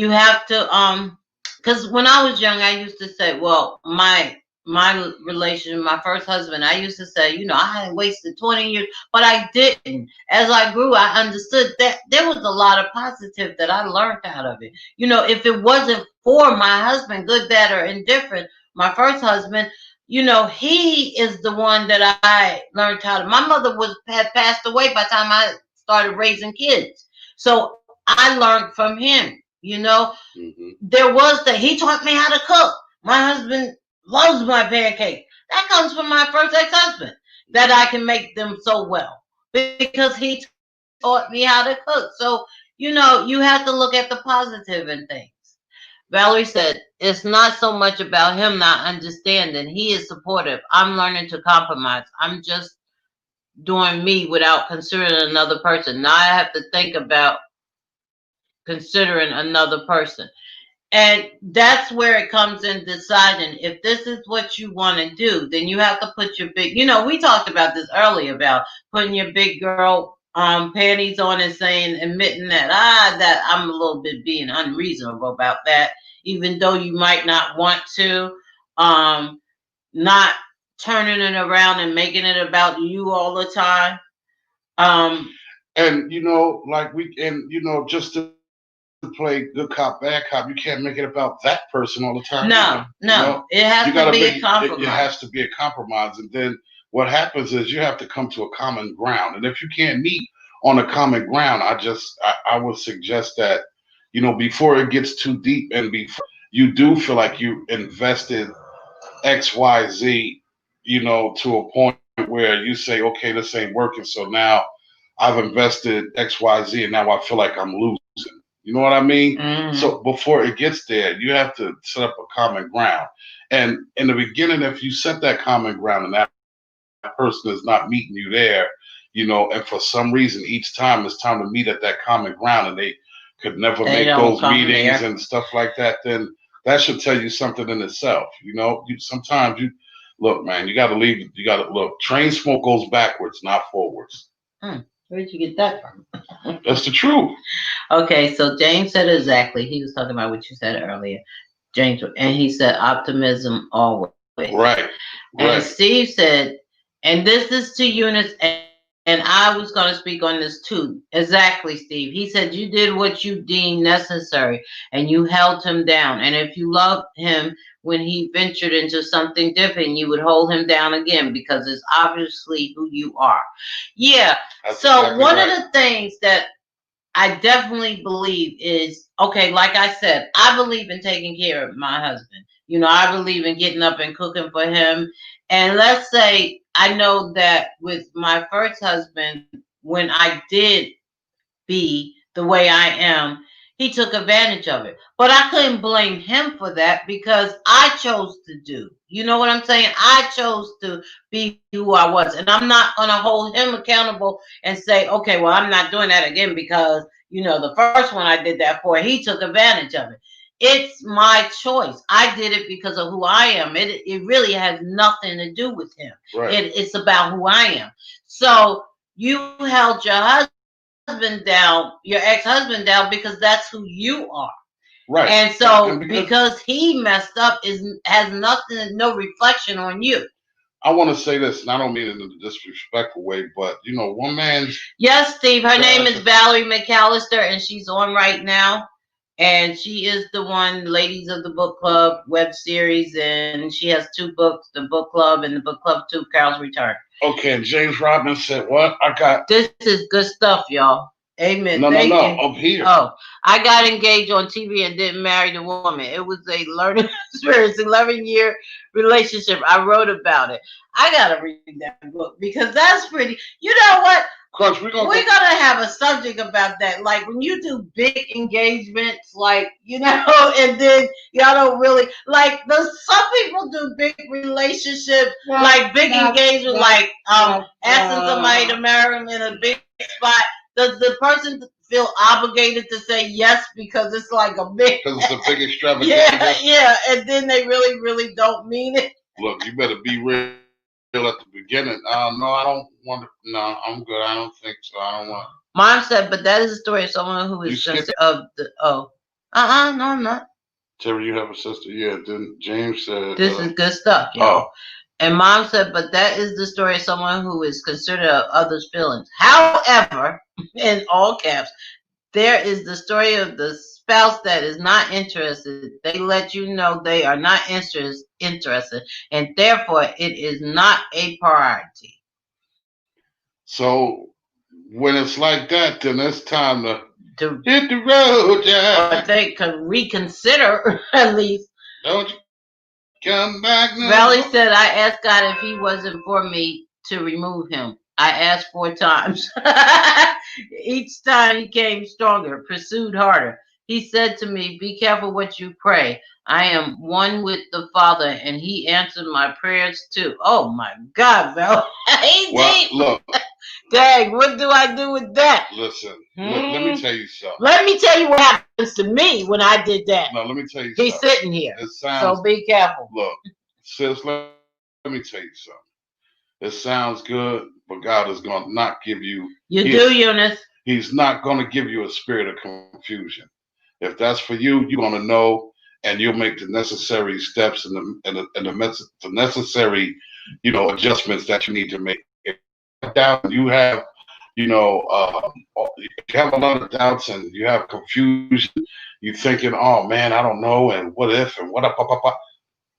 have to because when I was young, I used to say, well, my my relationship, my first husband, I used to say, I had wasted 20 years, but I didn't. As I grew, I understood that there was a lot of positive that I learned out of it. If it wasn't for my husband, good, bad, or indifferent, my first husband, he is the one that I learned how to. My mother had passed away by the time I started raising kids. So I learned from him, Mm-hmm. There was that he taught me how to cook. My husband loves my pancakes. That comes from my first ex-husband, that I can make them so well because he taught me how to cook. So, you have to look at the positive in things. Valerie said, it's not so much about him not understanding. He is supportive. I'm learning to compromise. I'm just doing me without considering another person. Now I have to think about considering another person. And that's where it comes in deciding if this is what you want to do, then you have to put your big, we talked about this earlier about putting your big girl panties on and saying, admitting that I'm a little bit being unreasonable about that, even though you might not want to, not turning it around and making it about you all the time. And just to play good cop, bad cop, you can't make it about that person all the time. No, it has to be a compromise. It has to be a compromise, and then what happens is you have to come to a common ground. And if you can't meet on a common ground, I would suggest that before it gets too deep and before you do feel like you invested XYZ, to a point where you say, okay, this ain't working, so now I've invested XYZ, and now I feel like I'm losing. You know what I mean? Mm-hmm. So before it gets there, you have to set up a common ground. And in the beginning, if you set that common ground and that person is not meeting you there, and for some reason each time it's time to meet at that common ground and they could never make those meetings and stuff like that, then that should tell you something in itself. Sometimes you look, man, you got to leave. You got to look. Train smoke goes backwards, not forwards. Where'd you get that from? That's the truth. Okay, so James said exactly. He was talking about what you said earlier, James, and he said optimism always. Right. And Steve said, and this is to Eunice, and I was going to speak on this too. Exactly, Steve. He said you did what you deemed necessary, and you held him down. And if you loved him when he ventured into something different, you would hold him down again because it's obviously who you are. Yeah. That's so exactly one right. of the things that I definitely believe is, okay, like I said, I believe in taking care of my husband. I believe in getting up and cooking for him. And let's say I know that with my first husband, when I did be the way I am, he took advantage of it. But I couldn't blame him for that because I chose to do. You know what I'm saying? I chose to be who I was. And I'm not going to hold him accountable and say, okay, well, I'm not doing that again because, the first one I did that for, he took advantage of it. It's my choice. I did it because of who I am. It really has nothing to do with him. Right. It's about who I am. So you held your husband down, your ex-husband down, because that's who you are. Right. And so because he messed up has nothing, no reflection on you. I want to say this, and I don't mean it in a disrespectful way, but one man's. Yes, Steve. Her name is Valerie McAllister, and she's on right now. And she is the one, Ladies of the Book Club web series, and she has 2 books, the book club and the book club 2, Carol's Return. Okay, and James Robinson said, what? This is good stuff, y'all. Amen. No, Thank you. Up here. Oh, I got engaged on TV and didn't marry the woman. It was a learning experience, 11-year relationship. I wrote about it. I gotta read that book because that's pretty. You know what? Crunch, we're gonna have a subject about that. Like when you do big engagements, like and then y'all don't really like. Some people do big relationships, like big engagement, like asking somebody to marry them in a big spot. Does the person feel obligated to say yes because it's like a big? Because it's a big extravaganza. Yeah, and then they really, really don't mean it. Look, you better be real at the beginning. No, I don't want to. No, I'm good. I don't think so. I don't want. Mom said, but that is a story of someone who is sensitive of the. Oh, no, I'm not. Terry, you have a sister? Yeah. Then James said, This is good stuff, y'all. "Oh, And Mom said, but that is the story of someone who is considerate of others' feelings. However, in all caps, there is the story of the spouse that is not interested. They let you know they are not interested, and therefore it is not a priority. so when it's like that, then it's time to To hit the road, or Jack. they could reconsider at least. Don't you come back no Valley more." said, I asked God if he wasn't for me to remove him. I asked 4 times. Each time he came stronger, pursued harder. He said to me, be careful what you pray. I am one with the Father, and he answered my prayers too. Oh my God, Val. He's Well, deep. look, Dang, what do I do with that? listen. Let me tell you something. Let me tell you what happens to me when I did that. No, let me tell you He's something. sitting here. It sounds. So be careful. Look, sis. Let me tell you something. It sounds good, but God is going to not give you. You do, Eunice. He's not going to give you a spirit of confusion. If that's for you, you're going to know, and you'll make the necessary steps and the necessary, adjustments that you need to make. If doubt you have, if you have a lot of doubts and you have confusion, you're thinking, oh man, I don't know, and what if, and what up, up, up, up.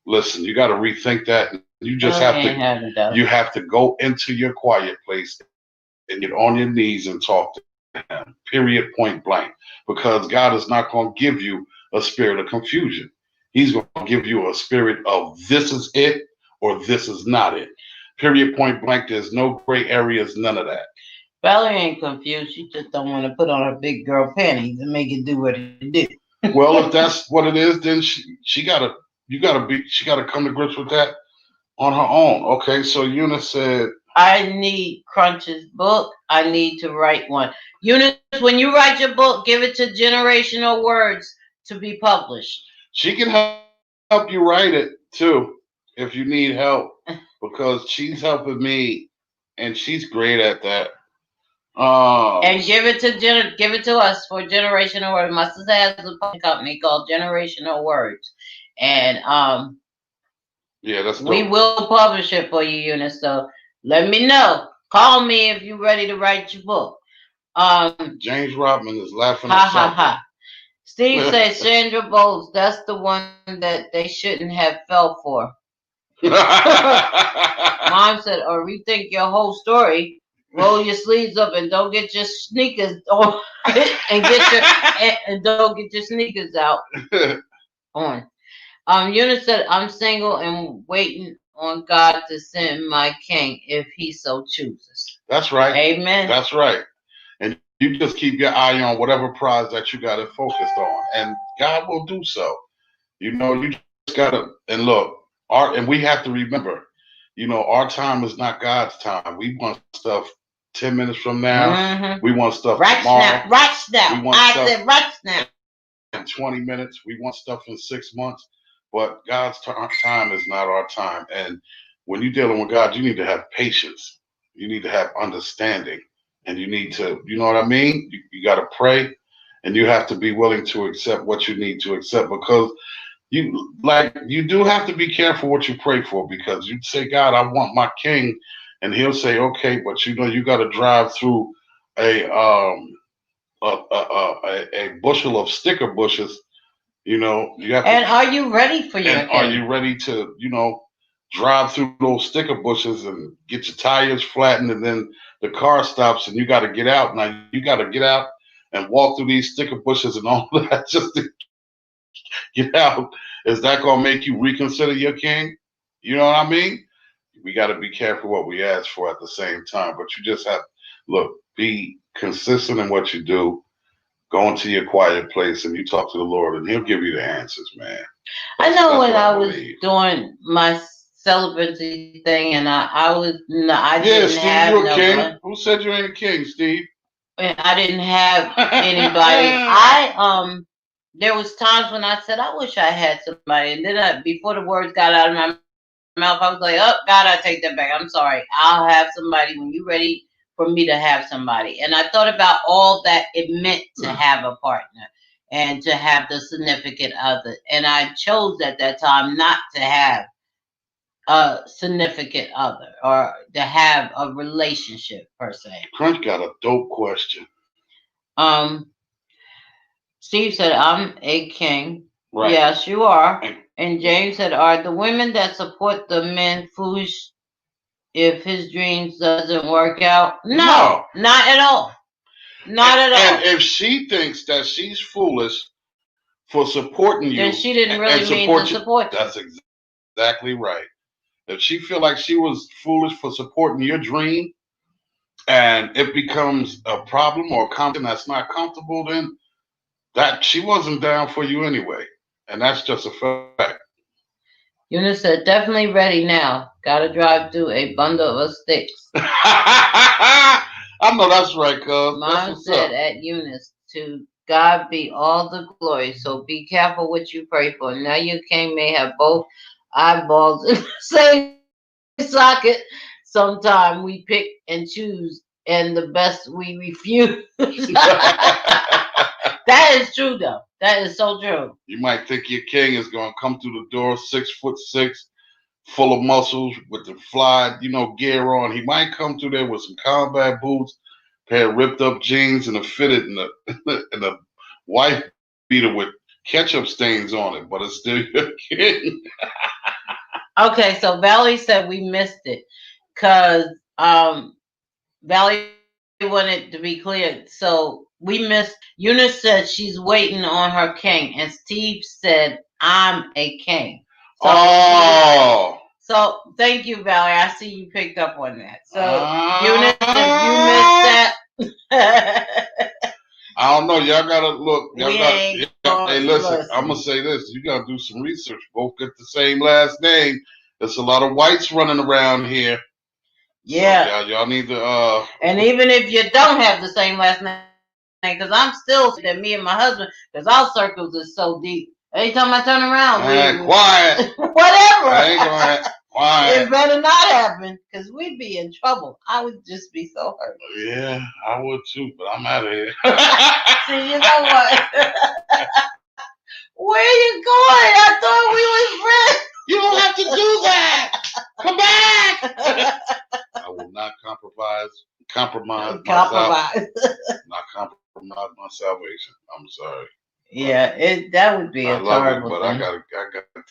Listen, you got to rethink that. You just you have to go into your quiet place and get on your knees and talk to him, period, point blank. Because God is not going to give you a spirit of confusion. He's going to give you a spirit of this is it or this is not it. Period, point blank. There's no gray areas, none of that. Valerie ain't confused. She just don't want to put on her big girl panties and make it do what it do. Well, if that's what it is, then she gotta come to grips with that on her own. Okay, so Eunice said, I need Crunch's book. I need to write one. Eunice, when you write your book, give it to Generational Words to be published. She can help you write it too if you need help, because she's helping me and she's great at that. And give it to us for Generational Words. My sister has a publishing company called Generational Words, and yeah, that's dope. We will publish it for you, Eunice. So let me know. Call me if you're ready to write your book. James Rodman is laughing ha at ha something. ha. Steve says Sandra Bowles, that's the one that they shouldn't have fell for. Mom said, or rethink your whole story. Roll your sleeves up and don't get your sneakers on and don't get your sneakers out on. Eunice said, I'm single and waiting on God to send my king if he so chooses. That's right. Amen. That's right. And you just keep your eye on whatever prize that you got it focused on, and God will do so. You just gotta, and look, and we have to remember, our time is not God's time. We want stuff 10 minutes from now. Mm-hmm. We want stuff right tomorrow. Right now. Said right now. In 20 minutes. We want stuff in 6 months. But God's time is not our time. And when you're dealing with God, you need to have patience. You need to have understanding. And you need to, you know what I mean? You got to pray. And you have to be willing to accept what you need to accept, because you do have to be careful what you pray for, because you say, God, I want my king, and he'll say, okay, but you got to drive through a bushel of sticker bushes. You have to, and are you ready for your king? Are you ready to drive through those sticker bushes and get your tires flattened, and then the car stops and you got to get out. Now you got to get out and walk through these sticker bushes and all that just to get out. Is that going to make you reconsider your king? You know what I mean? We got to be careful what we ask for at the same time. But you just have be consistent in what you do. Go into your quiet place and you talk to the Lord, and he'll give you the answers, man. I know when I was doing my celibacy thing, and I didn't Steve, have you're a king. Who said you ain't a king, Steve? And I didn't have anybody. There was times when I said, I wish I had somebody, and then before the words got out of my mouth, I was like, oh God, I take that back. I'm sorry. I'll have somebody when you're ready for me to have somebody. And I thought about all that it meant to have a partner. and to have the significant other. And I chose at that time not to have a significant other or to have a relationship per se. Crunch got a dope question. Um, Steve said, I'm a king. Right. Yes, you are. And James said, are the women that support the men foolish if his dreams doesn't work out? No, not at all. Not at all. And if she thinks that she's foolish for supporting you, then she didn't really mean to support you. That's exactly right. If she feel like she was foolish for supporting your dream, and it becomes a problem or a conversation that's not comfortable, then that she wasn't down for you anyway, and that's just a fact. Eunice said, definitely ready now. Gotta drive through a bundle of sticks. I know that's right, cuz. Mom said at Eunice, to God be all the glory. So be careful what you pray for. Now your king may have both eyeballs in the same socket. Sometime we pick and choose, and the best we refuse. That is true, though. That is so true. You might think your king is gonna come through the door 6'6", full of muscles with the fly, gear on. He might come through there with some combat boots, pair of ripped up jeans, and a fitted in a wife beater with ketchup stains on it, but it's still your king. Okay, so Valerie said we missed it because Valerie wanted to be clear. So we missed. Eunice said she's waiting on her king, and Steve said I'm a king. So, so thank you, Valerie. I see you picked up on that. So Eunice, if you missed that. I don't know. Y'all gotta look. Hey, listen. I'm gonna say this. You gotta do some research. Both get the same last name. There's a lot of whites running around here. Yeah. So y'all need to. And even if you don't have the same last name, because I'm still that me and my husband, because our circles is so deep. Anytime I turn around, quiet. Whatever. I ain't gonna quiet. It better not happen, because we'd be in trouble. I would just be so hurt. Yeah, I would too, but I'm out of here. See, you know what? Where are you going? I thought we was friends. You don't have to do that. Come back. I will not compromise my salvation. I'm sorry. Yeah, that would be a terrible thing. I got to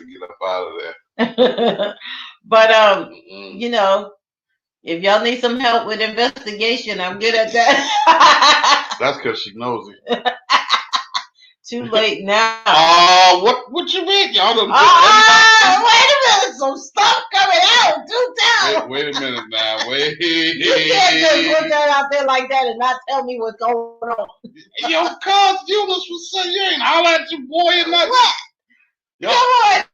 get up out of there. But if y'all need some help with investigation, I'm good at that. That's because she knows it. Too late now. What you mean? Y'all done wait a minute. Some stuff coming out. Do tell. Wait a minute now. Wait. You can't just put that out there like that and not tell me what's going on. Yo, cuz Eunice was saying you ain't holler at your boy and nothing. What? Yo, what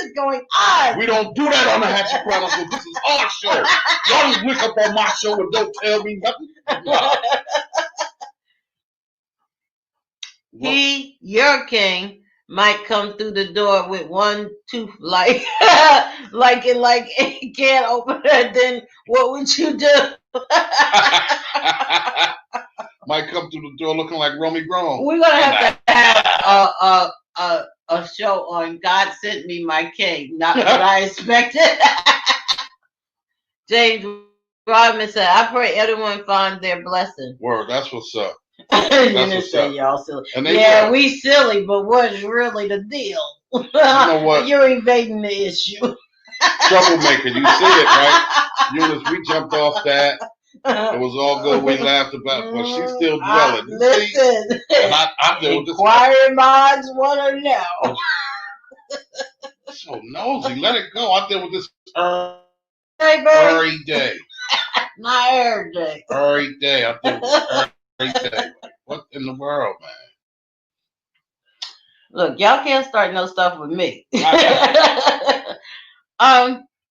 is going on? We don't do that on the Hatchett Chronicles. This is our show. Y'all just look up on my show and don't tell me nothing. No. Your king, might come through the door with one tooth like it can't open it. Then what would you do? Might come through the door looking like Romy Grown. We're gonna have to have a show on God Sent Me My King. Not what I expected. James Rodman said, I pray everyone find their blessing. Word, that's what's up. Y'all silly. Yeah, we silly, but what's really the deal? You know what? You're evading the issue. Troublemaker, you see it, right? Eunice, we jumped off that. It was all good. We laughed about it, but she's still dwelling. Listen, I'm there with this. Inquiring minds want to know. So nosy. Let it go. I'm there with this every day. Not every day. Every day. I'm there with this every day. What in the world, man? Look, y'all can't start no stuff with me.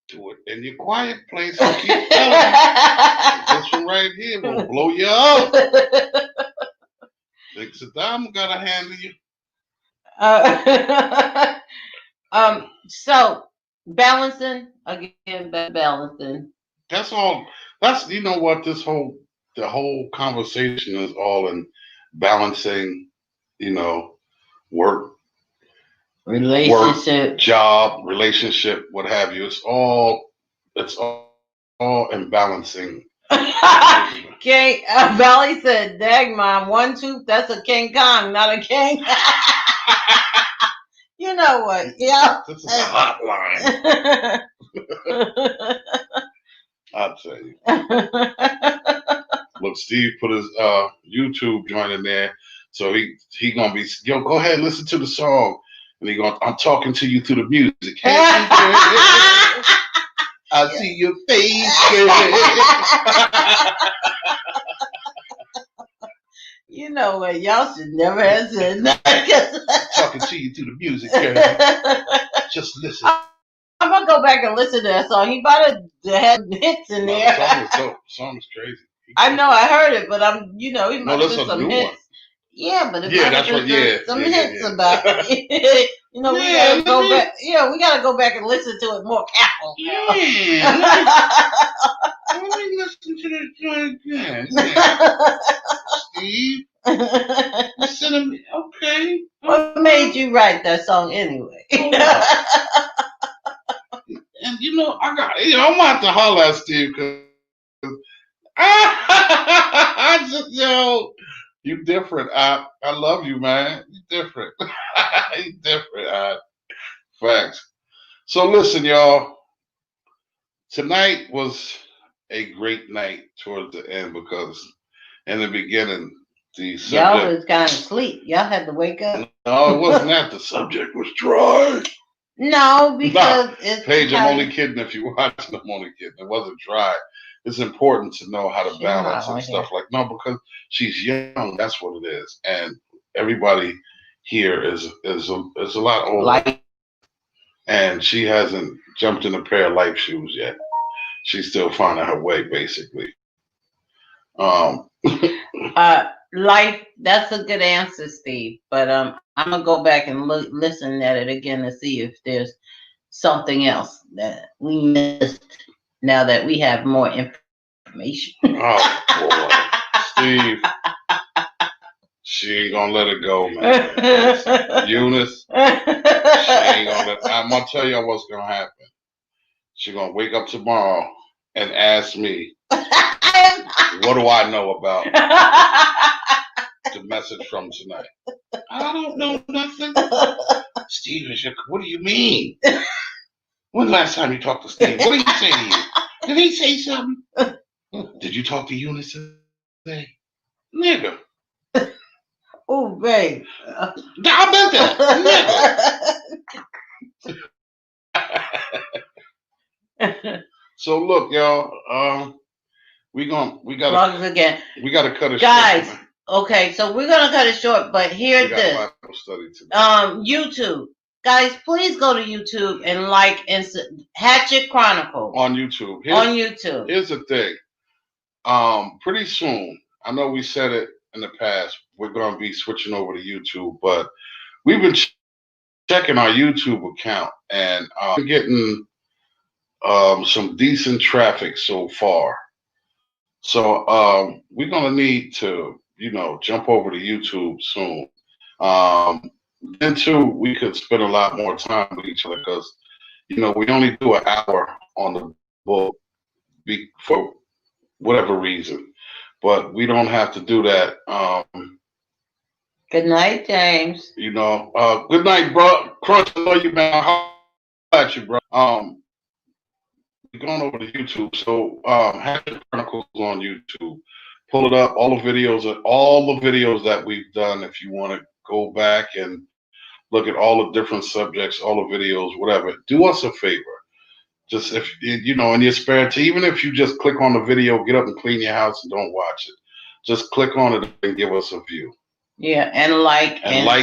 Do it in your quiet place and keep telling. This one right here will blow you up. Big Saddam got a hand in you. So balancing again, balancing. That's all. That's you know what this whole the whole conversation is all in balancing, you know, work, relationship, job, relationship, what have you. It's all in balancing. King Valley said, "Dag mom, 1 tooth. That's a King Kong, not a king." You know what? Yeah. This is a hotline. I'll tell you. Look, Steve put his YouTube joint in there, so he gonna be go ahead, listen to the song, and I'm talking to you through the music. Hey, I see your face. You know what? Y'all should never have said that. Talking to you through the music, girl. Just listen. I'm gonna go back and listen to that song. He might have hits in there. The song is dope. The song is crazy. I know, I heard it, but he might have been some hits. One. Yeah, but that's right. Some hits about it. We gotta go back. Yeah, we gotta go back and listen to it more careful. Let me listen to this joint again. Steve, listen to me. Okay. What made you write that song anyway? And I'm gonna have to holler at Steve because you different. I love you, man. You different. You different. Facts. So listen, y'all. Tonight was a great night towards the end because in the beginning, the subject... Y'all was kind of asleep. Y'all had to wake up. No, it wasn't that. The subject was dry. No, because it's... Paige, I'm only kidding if you watch it. I'm only kidding. It wasn't dry. It's important to know how to balance and stuff like... No, because she's young. That's what it is. And everybody here is a lot older. And she hasn't jumped in a pair of life shoes yet. She's still finding her way, basically. Life, that's a good answer, Steve. But I'm gonna go back and listen at it again to see if there's something else that we missed now that we have more information. Oh boy, Steve. She ain't gonna let it go, man. Eunice, she ain't gonna I'm gonna tell y'all what's gonna happen. She's gonna wake up tomorrow and ask me, what do I know about the message from tonight? I don't know nothing. Steve, what do you mean? When last time you talked to Steve? What did he say to you? Did he say something? Did you talk to Eunice today? Nigga. Oh, babe. I bet that. So look, y'all. We gotta cut it guys, short. Okay, so we're gonna cut it short, but here's this. Bible study today. YouTube. Guys, please go to YouTube and like Hatchett Chronicles. On YouTube. Here's the thing. Pretty soon, I know we said it in the past, we're gonna be switching over to YouTube, but we've been checking our YouTube account and getting some decent traffic so far. So we're gonna need to, jump over to YouTube soon. Then too, we could spend a lot more time with each other because, we only do an hour on the book for whatever reason, but we don't have to do that. Good night, James. Good night, bro. Crunch, I love you, man. How about you, bro? We're going over to YouTube. So, Hatchett Chronicles on YouTube. Pull it up. All the videos that we've done. If you want to go back and look at all the different subjects, all the videos, whatever. Do us a favor. Just if in your spare time, even if you just click on the video, get up and clean your house and don't watch it. Just click on it and give us a view. Yeah, and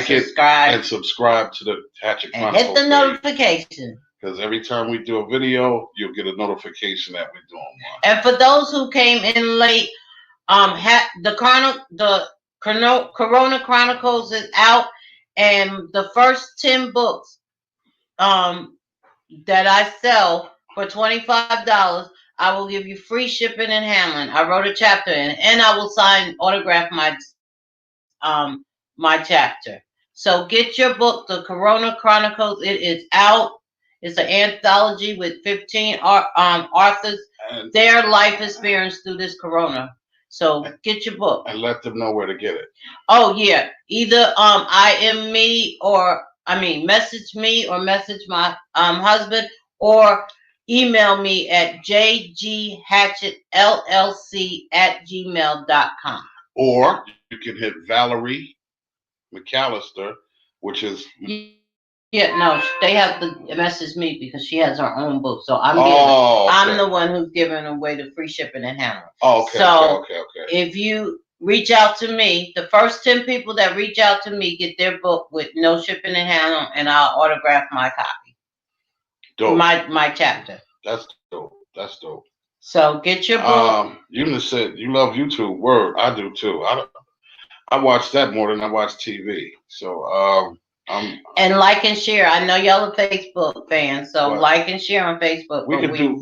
subscribe. And subscribe to the Hatchett Chronicles. And hit the notification. Because every time we do a video, you'll get a notification that we're doing one. And for those who came in late, the Corona Chronicles is out, and the first 10 books that I sell for $25, I will give you free shipping and handling. I wrote a chapter and I will autograph my chapter. So get your book, The Corona Chronicles. It is out. It's an anthology with 15 authors, their life experience through this corona. So get your book and let them know where to get it. Oh yeah, either IM me message me or message my husband or email me at jghatchettllc@gmail.com. Or you can hit Valerie McAllister, which is Yeah, no, they have to message me because she has her own book. So I'm I'm the one who's giving away the free shipping and handling. Okay. If you reach out to me, the first 10 people that reach out to me get their book with no shipping and handling, and I'll autograph my copy. Dope. My chapter. That's dope. So get your book. You just said you love YouTube. Word, I do too. I watch that more than I watch TV. So and like and share. I know y'all are Facebook fans, so like and share on Facebook. We could do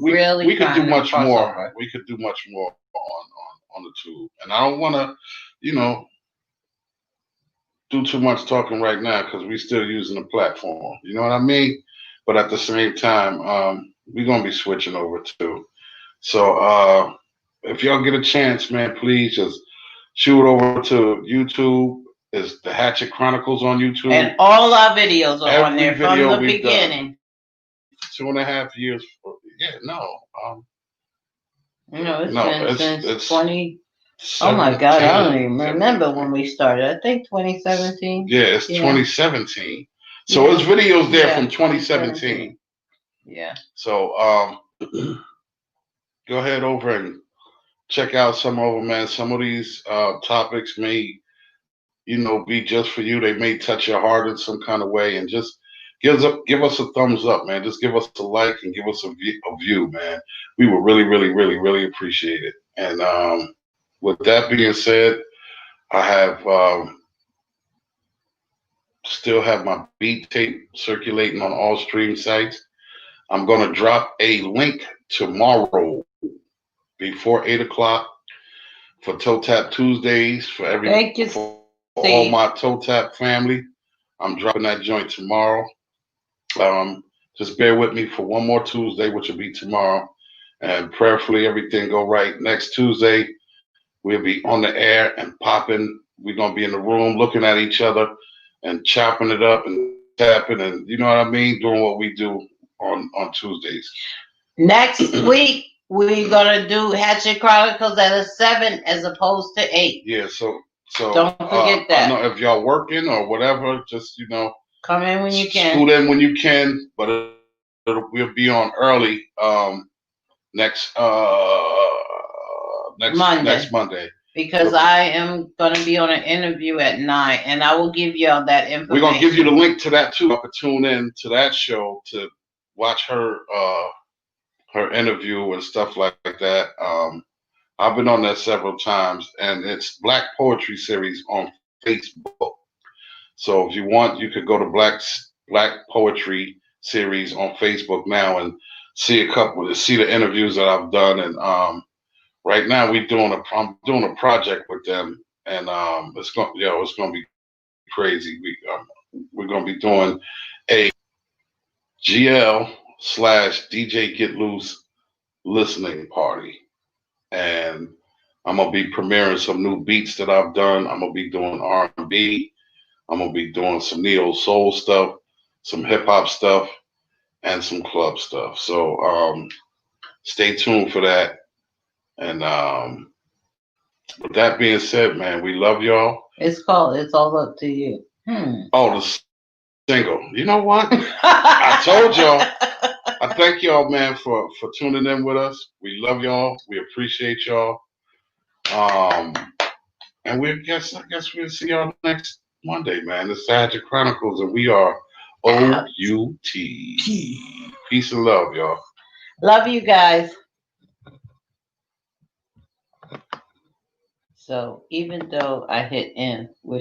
much more. We could do much more on the tube. And I don't want to, do too much talking right now because we're still using the platform. You know what I mean? But at the same time, we're gonna be switching over too. So if y'all get a chance, man, please just shoot over to YouTube. It's the Hatchett Chronicles on YouTube. And all our videos are on there from the beginning. 2.5 years. It's been since 20. Oh my God, I don't even remember when we started. I think 2017. Yeah, it's 2017. So there's videos there from 2017. Yeah. So go ahead over and check out some of them, man. Some of these topics may, be just for you. They may touch your heart in some kind of way, and just give us a thumbs up, man. Just give us a like and give us a view, man. We would really, really, really, really appreciate it. And with that being said, I have still have my beat tape circulating on all stream sites. I'm going to drop a link tomorrow before 8 o'clock for Toe Tap Tuesdays for all my Toe Tap family. I'm dropping that joint tomorrow. Just bear with me for one more Tuesday, which will be tomorrow, and prayerfully everything go right. Next Tuesday, we'll be on the air and popping. We're gonna be in the room looking at each other and chopping it up and tapping, and you know what I mean, doing what we do on Tuesdays. Next week we're gonna do Hatchett Chronicles at 7 as opposed to 8. Yeah, so don't forget that. I know if y'all working or whatever, just come in when you can. Scoot in when you can, but we'll be on early next Monday. Because I am going to be on an interview at 9, and I will give y'all that information. We're going to give you the link to that too. You can tune in to that show to watch her interview and stuff like that. I've been on there several times, and it's Black Poetry Series on Facebook. So if you want, you could go to Black Poetry Series on Facebook now and see the interviews that I've done. And right now I'm doing a project with them, and it's going to be crazy. We're going to be doing a GL/DJ Get Loose listening party, and I'm gonna be premiering some new beats that I've done. I'm gonna be doing R&B. I'm gonna be doing some neo soul stuff, some hip hop stuff, and some club stuff. So stay tuned for that. And with that being said, man, we love y'all. It's called "It's All Up to You." Oh, the single. You know what? I told y'all. I thank y'all, man, for tuning in with us. We love y'all. We appreciate y'all. And I guess we'll see y'all next Monday, man. It's the Hatchett Chronicles, and we are OUT. Peace and love, y'all. Love you guys. So even though I hit end, we're